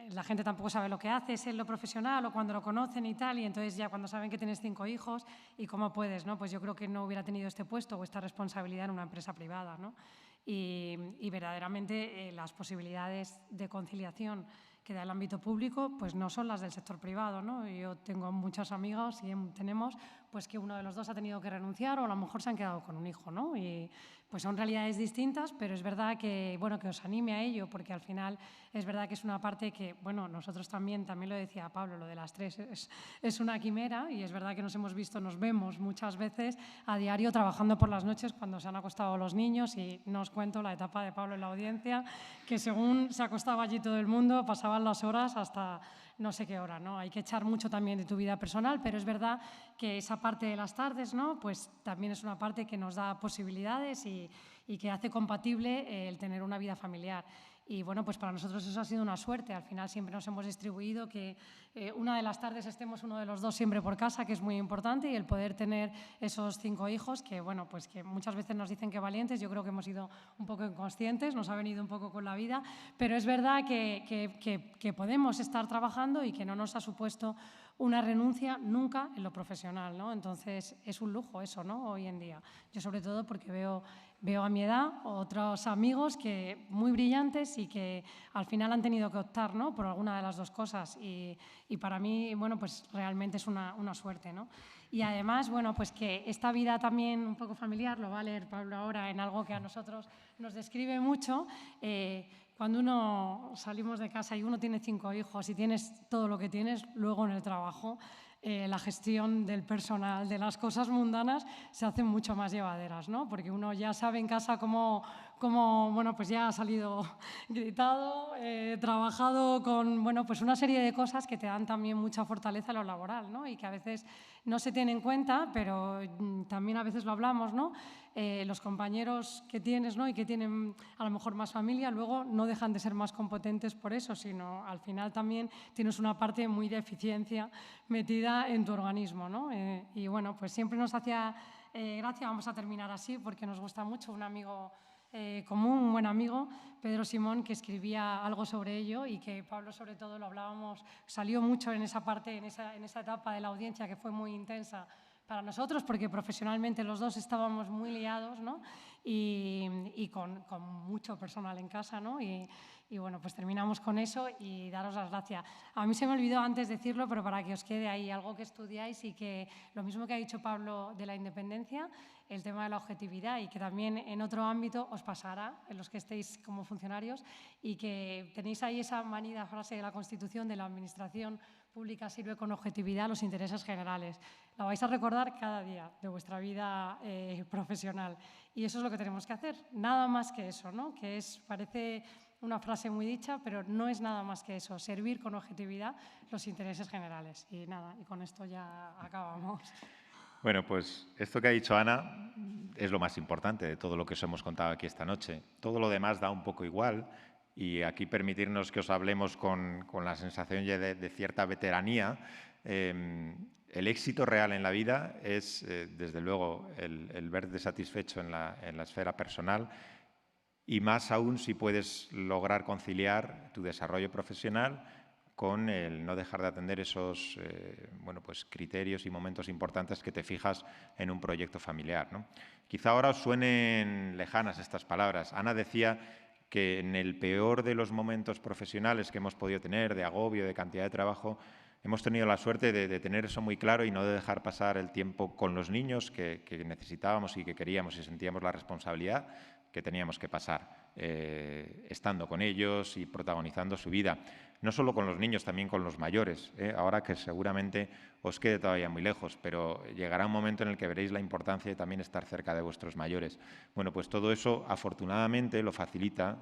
Speaker 9: la gente tampoco sabe lo que haces en lo profesional o cuando lo conocen y tal, y entonces ya cuando saben que tienes 5 hijos y cómo puedes, ¿no? Pues yo creo que no hubiera tenido este puesto o esta responsabilidad en una empresa privada, ¿no? Y verdaderamente las posibilidades de conciliación que da el ámbito público pues no son las del sector privado, ¿no? Yo tengo muchos amigos y tenemos pues que uno de los dos ha tenido que renunciar o a lo mejor se han quedado con un hijo, ¿no? Y pues son realidades distintas, pero es verdad que, bueno, que os anime a ello, porque al final es verdad que es una parte que, bueno, nosotros también lo decía Pablo, lo de las 3 es una quimera y es verdad que nos vemos muchas veces a diario trabajando por las noches cuando se han acostado los niños y no os cuento la etapa de Pablo en la audiencia, que según se acostaba allí todo el mundo, pasaban las horas hasta no sé qué hora, ¿no? Hay que echar mucho también de tu vida personal, pero es verdad que esa parte de las tardes, ¿no?, pues también es una parte que nos da posibilidades y que hace compatible el tener una vida familiar. Y bueno, pues para nosotros eso ha sido una suerte. Al final siempre nos hemos distribuido que una de las tardes estemos uno de los dos siempre por casa, que es muy importante, y el poder tener esos 5 hijos que, bueno, pues que muchas veces nos dicen que valientes, yo creo que hemos sido un poco inconscientes, nos ha venido un poco con la vida, pero es verdad que podemos estar trabajando y que no nos ha supuesto una renuncia nunca en lo profesional, ¿no? Entonces es un lujo eso, ¿no?, hoy en día. Yo sobre todo porque veo a mi edad otros amigos que muy brillantes y que al final han tenido que optar, ¿no?, por alguna de las dos cosas y para mí, bueno, pues realmente es una suerte, ¿no? Y además, bueno, pues que esta vida también un poco familiar, lo va a leer Pablo ahora en algo que a nosotros nos describe mucho. Cuando uno salimos de casa y uno tiene 5 hijos y tienes todo lo que tienes, luego en el trabajo la gestión del personal, de las cosas mundanas, se hacen mucho más llevaderas, ¿no? Porque uno ya sabe en casa cómo bueno, pues ya ha salido gritado, trabajado con, bueno, pues una serie de cosas que te dan también mucha fortaleza en lo laboral, ¿no? Y que a veces no se tienen en cuenta, pero también a veces lo hablamos, ¿no? Los compañeros que tienes, ¿no?, y que tienen a lo mejor más familia, luego no dejan de ser más competentes por eso, sino al final también tienes una parte muy de eficiencia metida en tu organismo, ¿no? Y bueno, pues siempre nos hacía gracia, vamos a terminar así porque nos gusta mucho, un amigo común, un buen amigo, Pedro Simón, que escribía algo sobre ello y que Pablo sobre todo lo hablábamos, salió mucho en esa parte, en esa etapa de la audiencia que fue muy intensa para nosotros, porque profesionalmente los dos estábamos muy liados, ¿no? y con mucho personal en casa, ¿no? Y bueno, pues terminamos con eso y daros las gracias. A mí se me olvidó antes decirlo, pero para que os quede ahí algo que estudiáis y que lo mismo que ha dicho Pablo de la independencia, el tema de la objetividad y que también en otro ámbito os pasará, en los que estéis como funcionarios, y que tenéis ahí esa manida frase de la Constitución de la Administración pública sirve con objetividad a los intereses generales. La vais a recordar cada día de vuestra vida profesional y eso es lo que tenemos que hacer, nada más que eso, ¿no? Que parece una frase muy dicha, pero no es nada más que eso, servir con objetividad los intereses generales. Y nada, y con esto ya acabamos.
Speaker 10: Bueno, pues esto que ha dicho Ana es lo más importante de todo lo que os hemos contado aquí esta noche. Todo lo demás da un poco igual y aquí permitirnos que os hablemos con la sensación de cierta veteranía. El éxito real en la vida es, desde luego, el verte satisfecho en la esfera personal y más aún si puedes lograr conciliar tu desarrollo profesional con el no dejar de atender esos pues criterios y momentos importantes que te fijas en un proyecto familiar, ¿no? Quizá ahora os suenen lejanas estas palabras. Ana decía que en el peor de los momentos profesionales que hemos podido tener, de agobio, de cantidad de trabajo, hemos tenido la suerte de tener eso muy claro y no de dejar pasar el tiempo con los niños que necesitábamos y que queríamos y sentíamos la responsabilidad que teníamos que pasar, estando con ellos y protagonizando su vida. No solo con los niños, también con los mayores, ahora que seguramente os quede todavía muy lejos, pero llegará un momento en el que veréis la importancia de también estar cerca de vuestros mayores. Bueno, pues todo eso afortunadamente lo facilita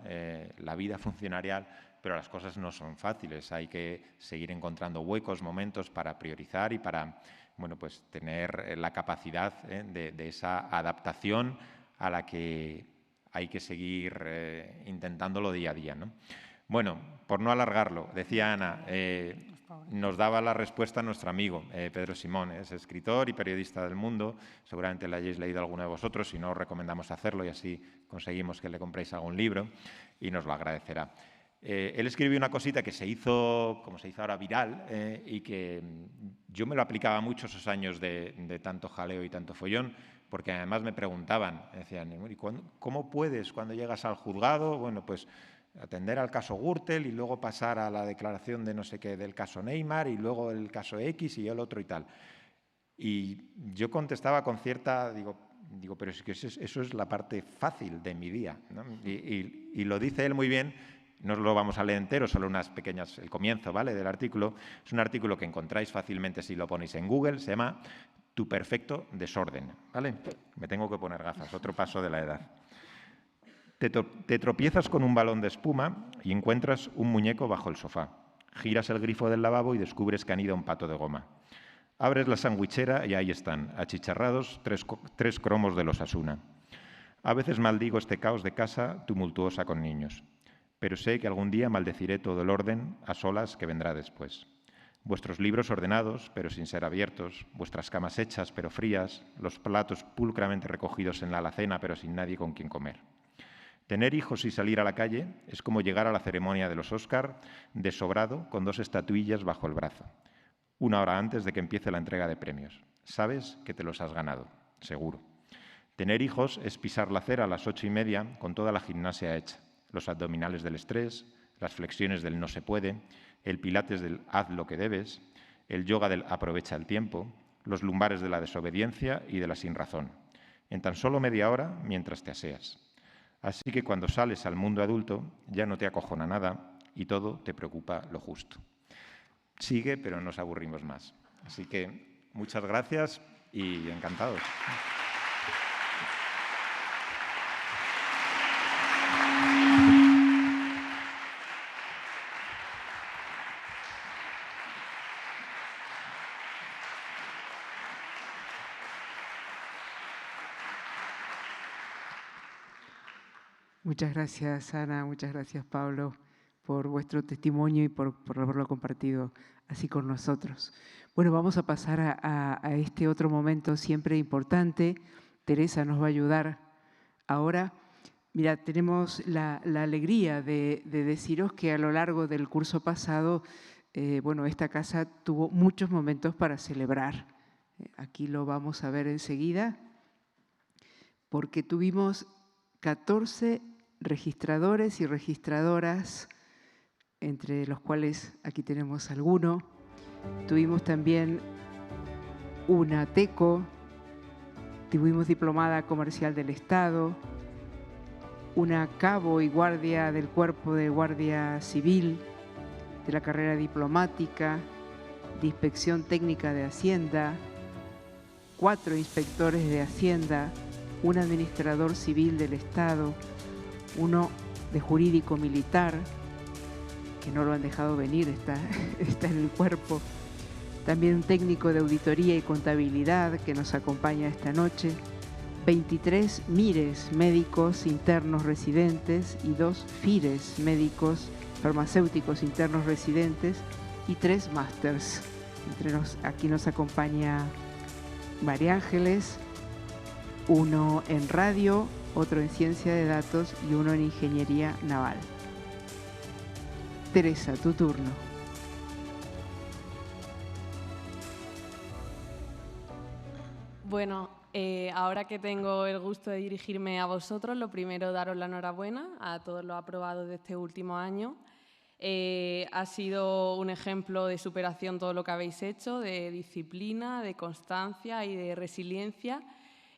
Speaker 10: la vida funcionarial, pero las cosas no son fáciles. Hay que seguir encontrando huecos, momentos para priorizar y para pues tener la capacidad de esa adaptación a la que hay que seguir intentándolo día a día, ¿no? Bueno, por no alargarlo, decía Ana, nos daba la respuesta nuestro amigo Pedro Simón, es escritor y periodista del Mundo, seguramente le hayáis leído alguno de vosotros, si no os recomendamos hacerlo y así conseguimos que le compréis algún libro y nos lo agradecerá. Él escribió una cosita que se hizo, como se dice ahora, viral y que yo me lo aplicaba mucho esos años de tanto jaleo y tanto follón, porque además me preguntaban, decían, ¿y cómo puedes cuando llegas al juzgado? Bueno, pues atender al caso Gürtel y luego pasar a la declaración de no sé qué del caso Neymar y luego el caso X y el otro y tal. Y yo contestaba con cierta, digo, pero es que eso es la parte fácil de mi día, ¿no? Y lo dice él muy bien. No lo vamos a leer entero, solo unas pequeñas, el comienzo, ¿vale?, del artículo. Es un artículo que encontráis fácilmente si lo ponéis en Google, se llama Tu perfecto desorden, ¿vale? Me tengo que poner gafas, otro paso de la edad. Te tropiezas con un balón de espuma y encuentras un muñeco bajo el sofá. Giras el grifo del lavabo y descubres que anida un pato de goma. Abres la sandwichera y ahí están, achicharrados, tres cromos de los Osasuna. A veces maldigo este caos de casa tumultuosa con niños. Pero sé que algún día maldeciré todo el orden a solas que vendrá después. Vuestros libros ordenados, pero sin ser abiertos, vuestras camas hechas, pero frías, los platos pulcramente recogidos en la alacena, pero sin nadie con quien comer. Tener hijos y salir a la calle es como llegar a la ceremonia de los Oscar desobrado con 2 estatuillas bajo el brazo, 1 hora antes de que empiece la entrega de premios. Sabes que te los has ganado, seguro. Tener hijos es pisar la acera a las 8:30 con toda la gimnasia hecha. Los abdominales del estrés, las flexiones del no se puede, el pilates del haz lo que debes, el yoga del aprovecha el tiempo, los lumbares de la desobediencia y de la sinrazón. En tan solo media hora mientras te aseas. Así que cuando sales al mundo adulto ya no te acojona nada y todo te preocupa lo justo. Sigue, pero nos aburrimos más. Así que muchas gracias y encantados.
Speaker 7: Muchas gracias, Ana, muchas gracias, Pablo, por vuestro testimonio y por haberlo compartido así con nosotros. Bueno, vamos a pasar a este otro momento siempre importante. Teresa nos va a ayudar ahora. Mira, tenemos la alegría de deciros que a lo largo del curso pasado, esta casa tuvo muchos momentos para celebrar. Aquí lo vamos a ver enseguida, porque tuvimos 14 registradores y registradoras, entre los cuales aquí tenemos alguno. Tuvimos también una TECO, tuvimos diplomada comercial del Estado, una cabo y guardia del Cuerpo de Guardia Civil, de la carrera diplomática, de Inspección Técnica de Hacienda, 4 inspectores de Hacienda, un administrador civil del Estado, uno de jurídico militar, que no lo han dejado venir, está en el cuerpo, también un técnico de auditoría y contabilidad que nos acompaña esta noche, 23 MIRES, médicos internos residentes, y 2 FIRES, médicos farmacéuticos internos residentes, y 3 másters. Aquí nos acompaña María Ángeles, uno en radio, otro en ciencia de datos y uno en ingeniería naval. Teresa, tu turno.
Speaker 12: Bueno, ahora que tengo el gusto de dirigirme a vosotros, lo primero, daros la enhorabuena a todos los aprobados de este último año. Ha sido un ejemplo de superación todo lo que habéis hecho, de disciplina, de constancia y de resiliencia,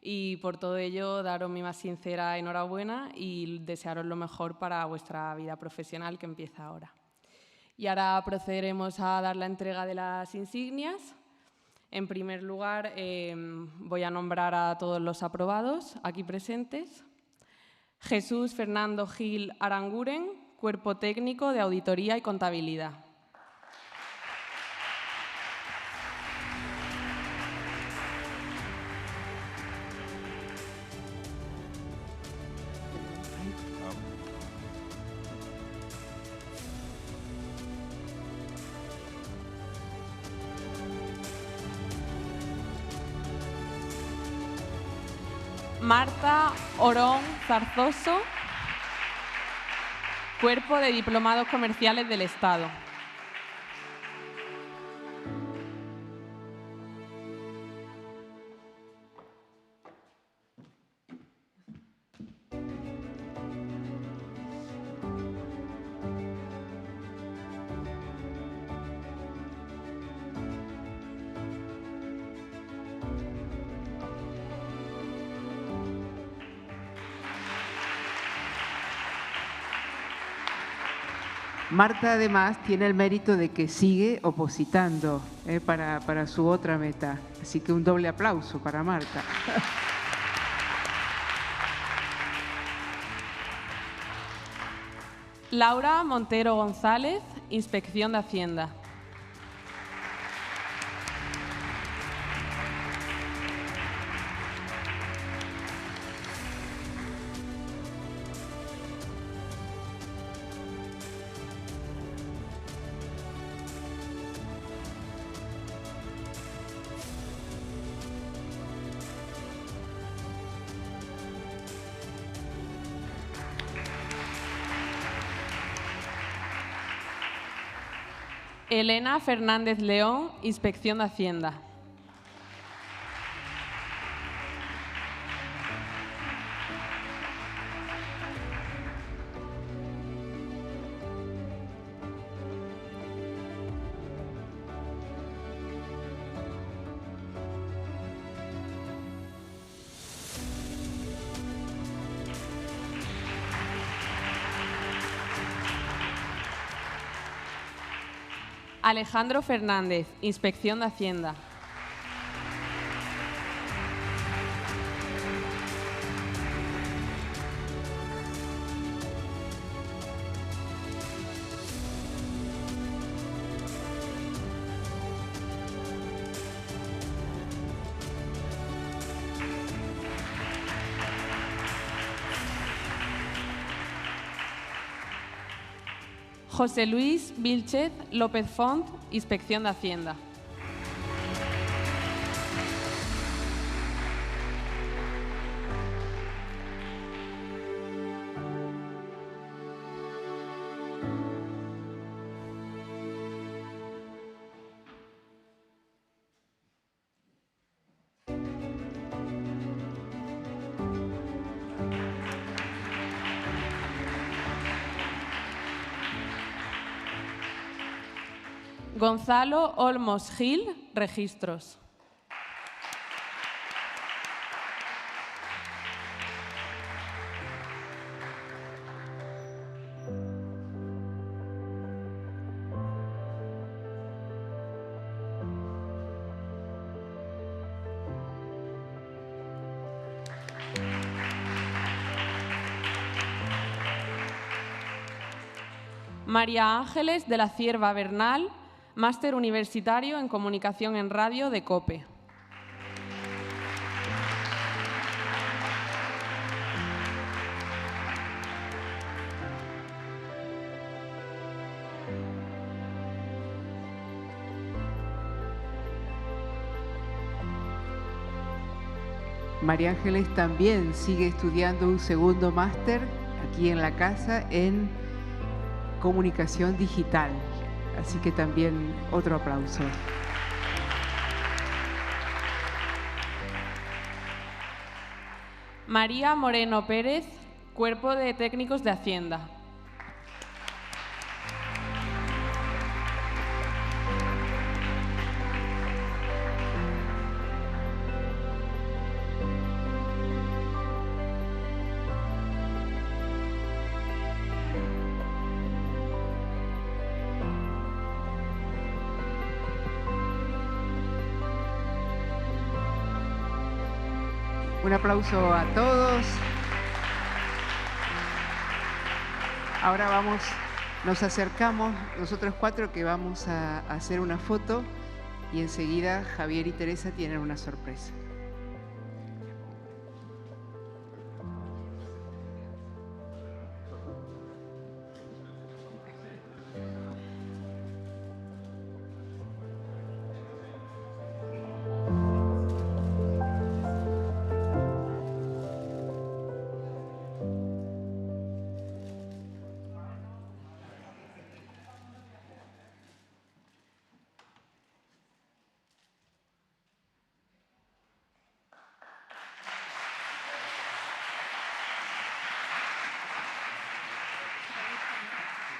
Speaker 12: y por todo ello daros mi más sincera enhorabuena y desearos lo mejor para vuestra vida profesional que empieza ahora. Y ahora procederemos a dar la entrega de las insignias. En primer lugar, voy a nombrar a todos los aprobados aquí presentes. Jesús Fernando Gil Aranguren, Cuerpo Técnico de Auditoría y Contabilidad. Marta Orón Zarzoso, Cuerpo de Diplomados Comerciales del Estado.
Speaker 7: Marta además tiene el mérito de que sigue opositando para su otra meta. Así que un doble aplauso para Marta.
Speaker 12: Laura Montero González, Inspección de Hacienda. Elena Fernández León, Inspección de Hacienda. Alejandro Fernández, Inspección de Hacienda. José Luis Vilchez López Font, Inspección de Hacienda. Gonzalo Olmos Gil, Registros. María Ángeles de la Cierva Bernal, máster universitario en Comunicación en Radio de COPE.
Speaker 7: María Ángeles también sigue estudiando un segundo máster aquí en la casa en Comunicación Digital. Así que también otro aplauso.
Speaker 12: María Moreno Pérez, Cuerpo de Técnicos de Hacienda.
Speaker 7: Un aplauso a todos. Ahora nos acercamos, nosotros cuatro, que vamos a hacer una foto y enseguida Javier y Teresa tienen una sorpresa.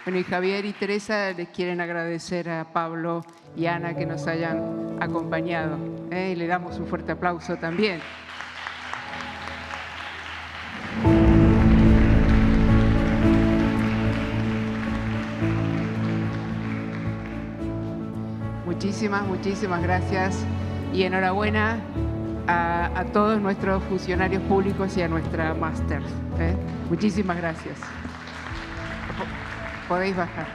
Speaker 7: Bueno, y Javier y Teresa les quieren agradecer a Pablo y Ana que nos hayan acompañado. Y le damos un fuerte aplauso también. Muchísimas gracias y enhorabuena a todos nuestros funcionarios públicos y a nuestra máster. Muchísimas gracias. Podéis bajar.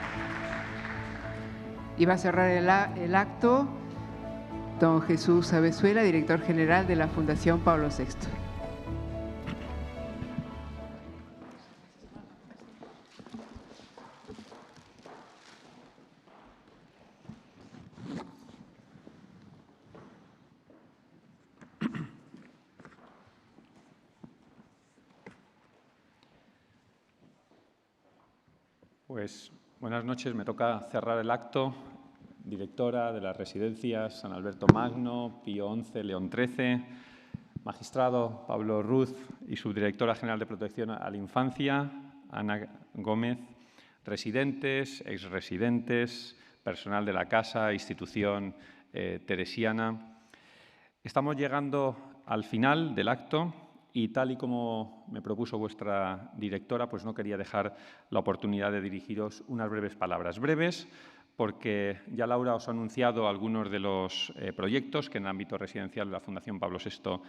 Speaker 7: Y va a cerrar el acto don Jesús Abezuela, director general de la Fundación Pablo VI.
Speaker 13: Pues buenas noches, me toca cerrar el acto. Directora de las residencias San Alberto Magno, Pío XI, León XIII, magistrado Pablo Ruz y subdirectora general de Protección a la Infancia, Ana Gómez, residentes, exresidentes, personal de la casa, institución teresiana. Estamos llegando al final del acto. Y tal y como me propuso vuestra directora, pues no quería dejar la oportunidad de dirigiros unas breves palabras. Breves porque ya Laura os ha anunciado algunos de los proyectos que en el ámbito residencial de la Fundación Pablo VI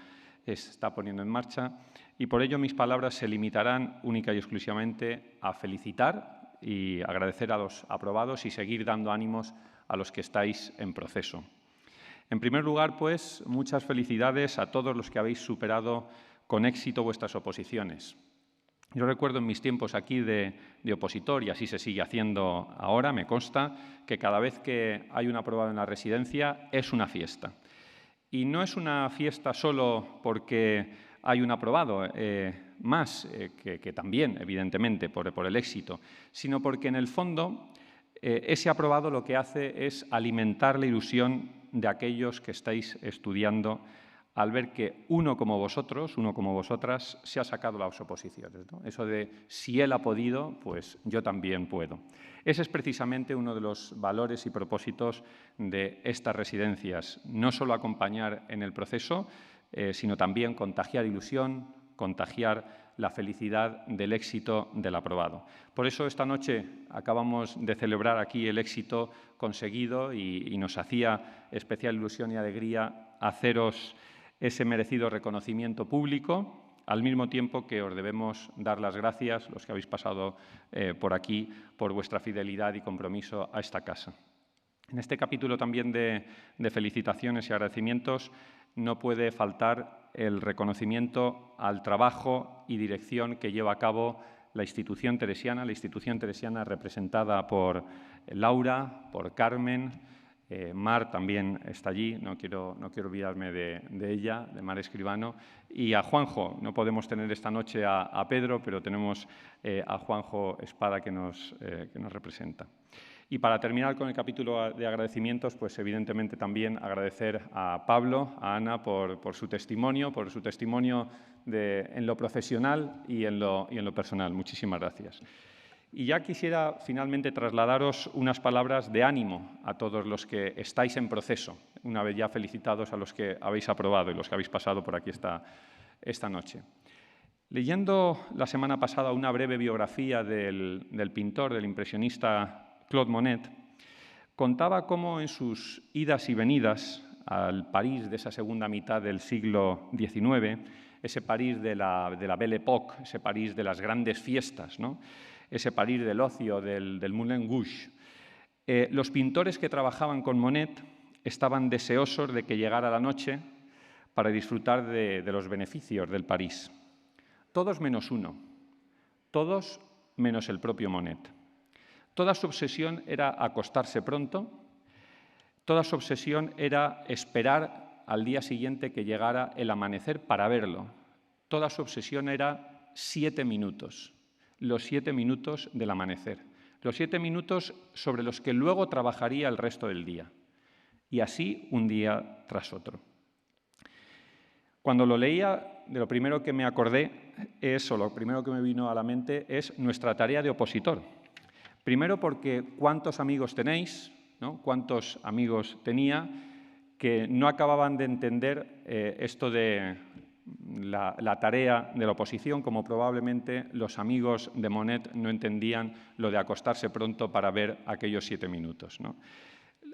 Speaker 13: está poniendo en marcha y por ello mis palabras se limitarán única y exclusivamente a felicitar y agradecer a los aprobados y seguir dando ánimos a los que estáis en proceso. En primer lugar, pues, muchas felicidades a todos los que habéis superado con éxito vuestras oposiciones. Yo recuerdo en mis tiempos aquí de opositor, y así se sigue haciendo ahora, me consta, que cada vez que hay un aprobado en la residencia es una fiesta. Y no es una fiesta solo porque hay un aprobado, que también, evidentemente, por el éxito, sino porque en el fondo ese aprobado lo que hace es alimentar la ilusión de aquellos que estáis estudiando al ver que uno como vosotros, uno como vosotras, se ha sacado las oposiciones, ¿no? Eso de si él ha podido, pues yo también puedo. Ese es precisamente uno de los valores y propósitos de estas residencias. No solo acompañar en el proceso, sino también contagiar ilusión, contagiar la felicidad del éxito del aprobado. Por eso esta noche acabamos de celebrar aquí el éxito conseguido y nos hacía especial ilusión y alegría haceros ese merecido reconocimiento público, al mismo tiempo que os debemos dar las gracias, los que habéis pasado por aquí, por vuestra fidelidad y compromiso a esta casa. En este capítulo también de felicitaciones y agradecimientos no puede faltar el reconocimiento al trabajo y dirección que lleva a cabo la institución teresiana representada por Laura, por Carmen. Mar también está allí, no quiero olvidarme de ella, de Mar Escribano, y a Juanjo. No podemos tener esta noche a Pedro, pero tenemos a Juanjo Espada que nos representa. Y para terminar con el capítulo de agradecimientos, pues evidentemente también agradecer a Pablo, a Ana por su testimonio, en lo profesional y en lo personal. Muchísimas gracias. Y ya quisiera finalmente trasladaros unas palabras de ánimo a todos los que estáis en proceso, una vez ya felicitados a los que habéis aprobado y los que habéis pasado por aquí esta noche. Leyendo la semana pasada una breve biografía del pintor, del impresionista Claude Monet, contaba cómo en sus idas y venidas al París de esa segunda mitad del siglo XIX, ese París de la Belle Époque, ese París de las grandes fiestas, ¿no? Ese París del ocio, del Moulin Rouge. Los pintores que trabajaban con Monet estaban deseosos de que llegara la noche para disfrutar de los beneficios del París. Todos menos uno, todos menos el propio Monet. Toda su obsesión era acostarse pronto, toda su obsesión era esperar al día siguiente que llegara el amanecer para verlo. Toda su obsesión era 7 minutos. Los 7 minutos del amanecer, los 7 minutos sobre los que luego trabajaría el resto del día, y así un día tras otro. Cuando lo leía, de lo primero que me acordé lo primero que me vino a la mente es nuestra tarea de opositor. Primero porque cuántos amigos tenéis, ¿no? Cuántos amigos tenía que no acababan de entender esto de la tarea de la oposición, como probablemente los amigos de Monet no entendían lo de acostarse pronto para ver aquellos 7 minutos, ¿no?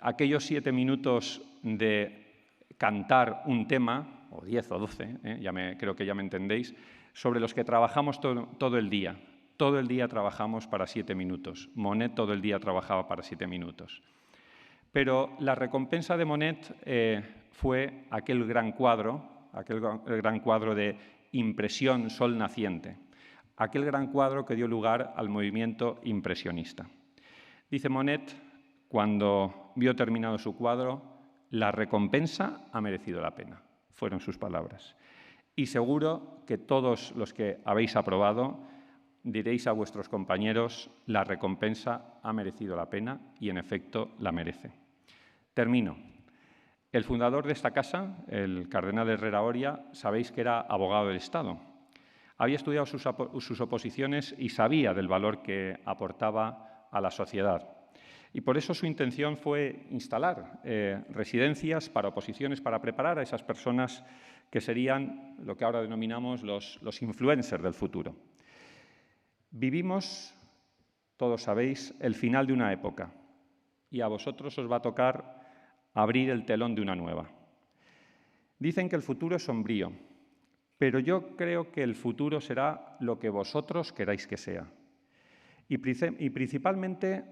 Speaker 13: Aquellos 7 minutos de cantar un tema, o 10 o 12, creo que ya me entendéis, sobre los que trabajamos todo el día. Todo el día trabajamos para 7 minutos. Monet todo el día trabajaba para 7 minutos. Pero la recompensa de Monet fue aquel gran cuadro de Impresión Sol Naciente, aquel gran cuadro que dio lugar al movimiento impresionista. Dice Monet, cuando vio terminado su cuadro, la recompensa ha merecido la pena. Fueron sus palabras. Y seguro que todos los que habéis aprobado diréis a vuestros compañeros, la recompensa ha merecido la pena y, en efecto, la merece. Termino. El fundador de esta casa, el cardenal Herrera Oria, sabéis que era abogado del Estado. Había estudiado sus oposiciones y sabía del valor que aportaba a la sociedad. Y por eso su intención fue instalar residencias para oposiciones, para preparar a esas personas que serían lo que ahora denominamos los influencers del futuro. Vivimos, todos sabéis, el final de una época y a vosotros os va a tocar abrir el telón de una nueva. Dicen que el futuro es sombrío, pero yo creo que el futuro será lo que vosotros queráis que sea. Y principalmente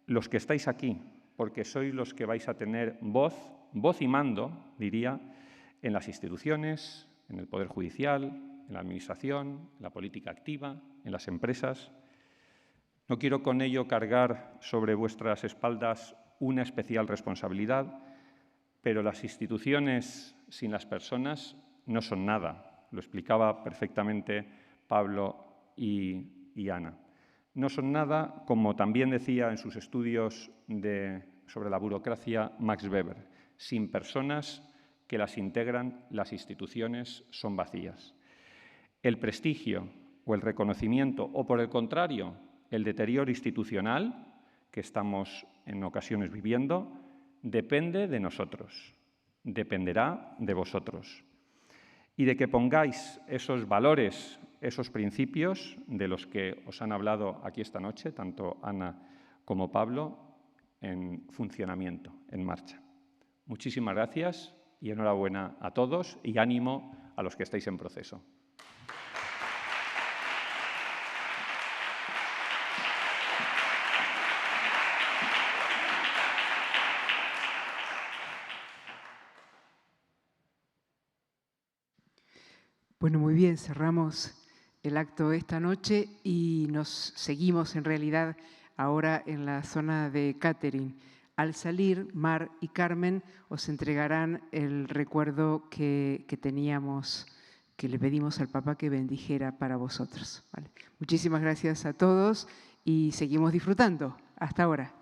Speaker 13: los que estáis aquí, porque sois los que vais a tener voz y mando, diría, en las instituciones, en el Poder Judicial, en la Administración, en la política activa, en las empresas. No quiero con ello cargar sobre vuestras espaldas una especial responsabilidad, pero las instituciones sin las personas no son nada. Lo explicaba perfectamente Pablo y Ana. No son nada, como también decía en sus estudios sobre la burocracia Max Weber. Sin personas que las integran las instituciones son vacías. El prestigio o el reconocimiento, o por el contrario, el deterioro institucional que estamos en ocasiones viviendo, depende de nosotros, dependerá de vosotros. Y de que pongáis esos valores, esos principios de los que os han hablado aquí esta noche, tanto Ana como Pablo, en funcionamiento, en marcha. Muchísimas gracias y enhorabuena a todos y ánimo a los que estáis en proceso.
Speaker 7: Bueno, muy bien, cerramos el acto esta noche y nos seguimos en realidad ahora en la zona de catering. Al salir, Mar y Carmen os entregarán el recuerdo que teníamos, que le pedimos al Papa que bendijera para vosotros. ¿Vale? Muchísimas gracias a todos y seguimos disfrutando. Hasta ahora.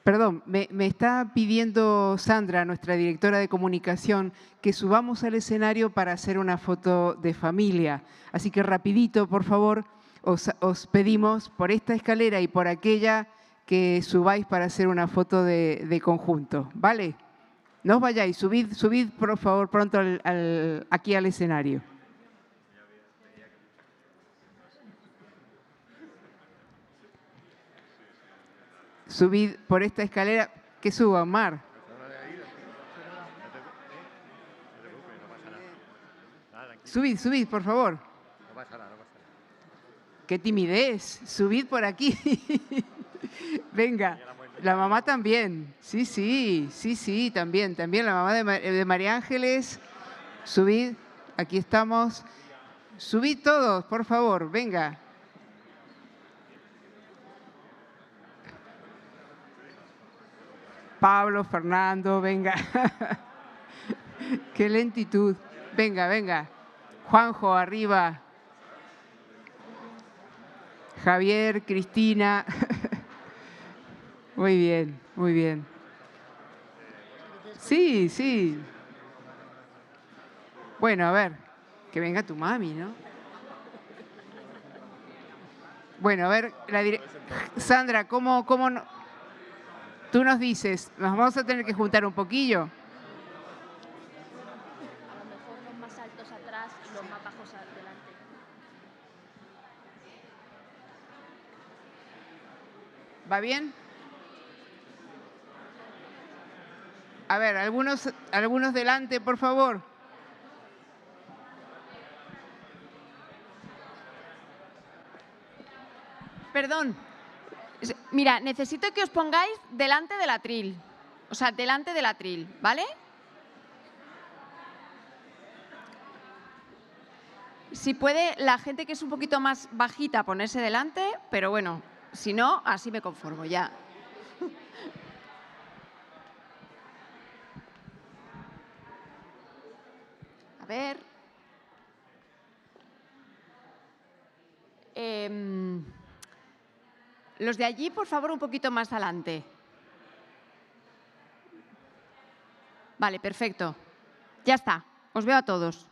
Speaker 7: Perdón, me está pidiendo Sandra, nuestra directora de comunicación, que subamos al escenario para hacer una foto de familia. Así que rapidito, por favor, os pedimos por esta escalera y por aquella que subáis para hacer una foto de conjunto, ¿vale? No os vayáis, subid por favor pronto aquí al escenario. Subid por esta escalera. Que suba, Mar. Subid, por favor.
Speaker 14: No pasa nada.
Speaker 7: Qué timidez. Subid por aquí. Venga, la mamá también. Sí, también la mamá de María Ángeles. Subid, aquí estamos. Subid todos, por favor, venga. Pablo, Fernando, venga. Qué lentitud. Venga. Juanjo, arriba. Javier, Cristina. Muy bien. Sí. Bueno, a ver, que venga tu mami, ¿no? Bueno, a ver, Sandra, ¿cómo no? Tú nos dices, nos vamos a tener que juntar un poquillo.
Speaker 15: A lo mejor los más altos atrás y los más bajos adelante.
Speaker 7: ¿Va bien? A ver, algunos delante, por favor.
Speaker 16: Perdón. Mira, necesito que os pongáis delante del atril. O sea, delante del atril, ¿vale? Si puede la gente que es un poquito más bajita ponerse delante, pero bueno, si no, así me conformo ya. A ver. Los de allí, por favor, un poquito más adelante. Vale, perfecto. Ya está. Os veo a todos.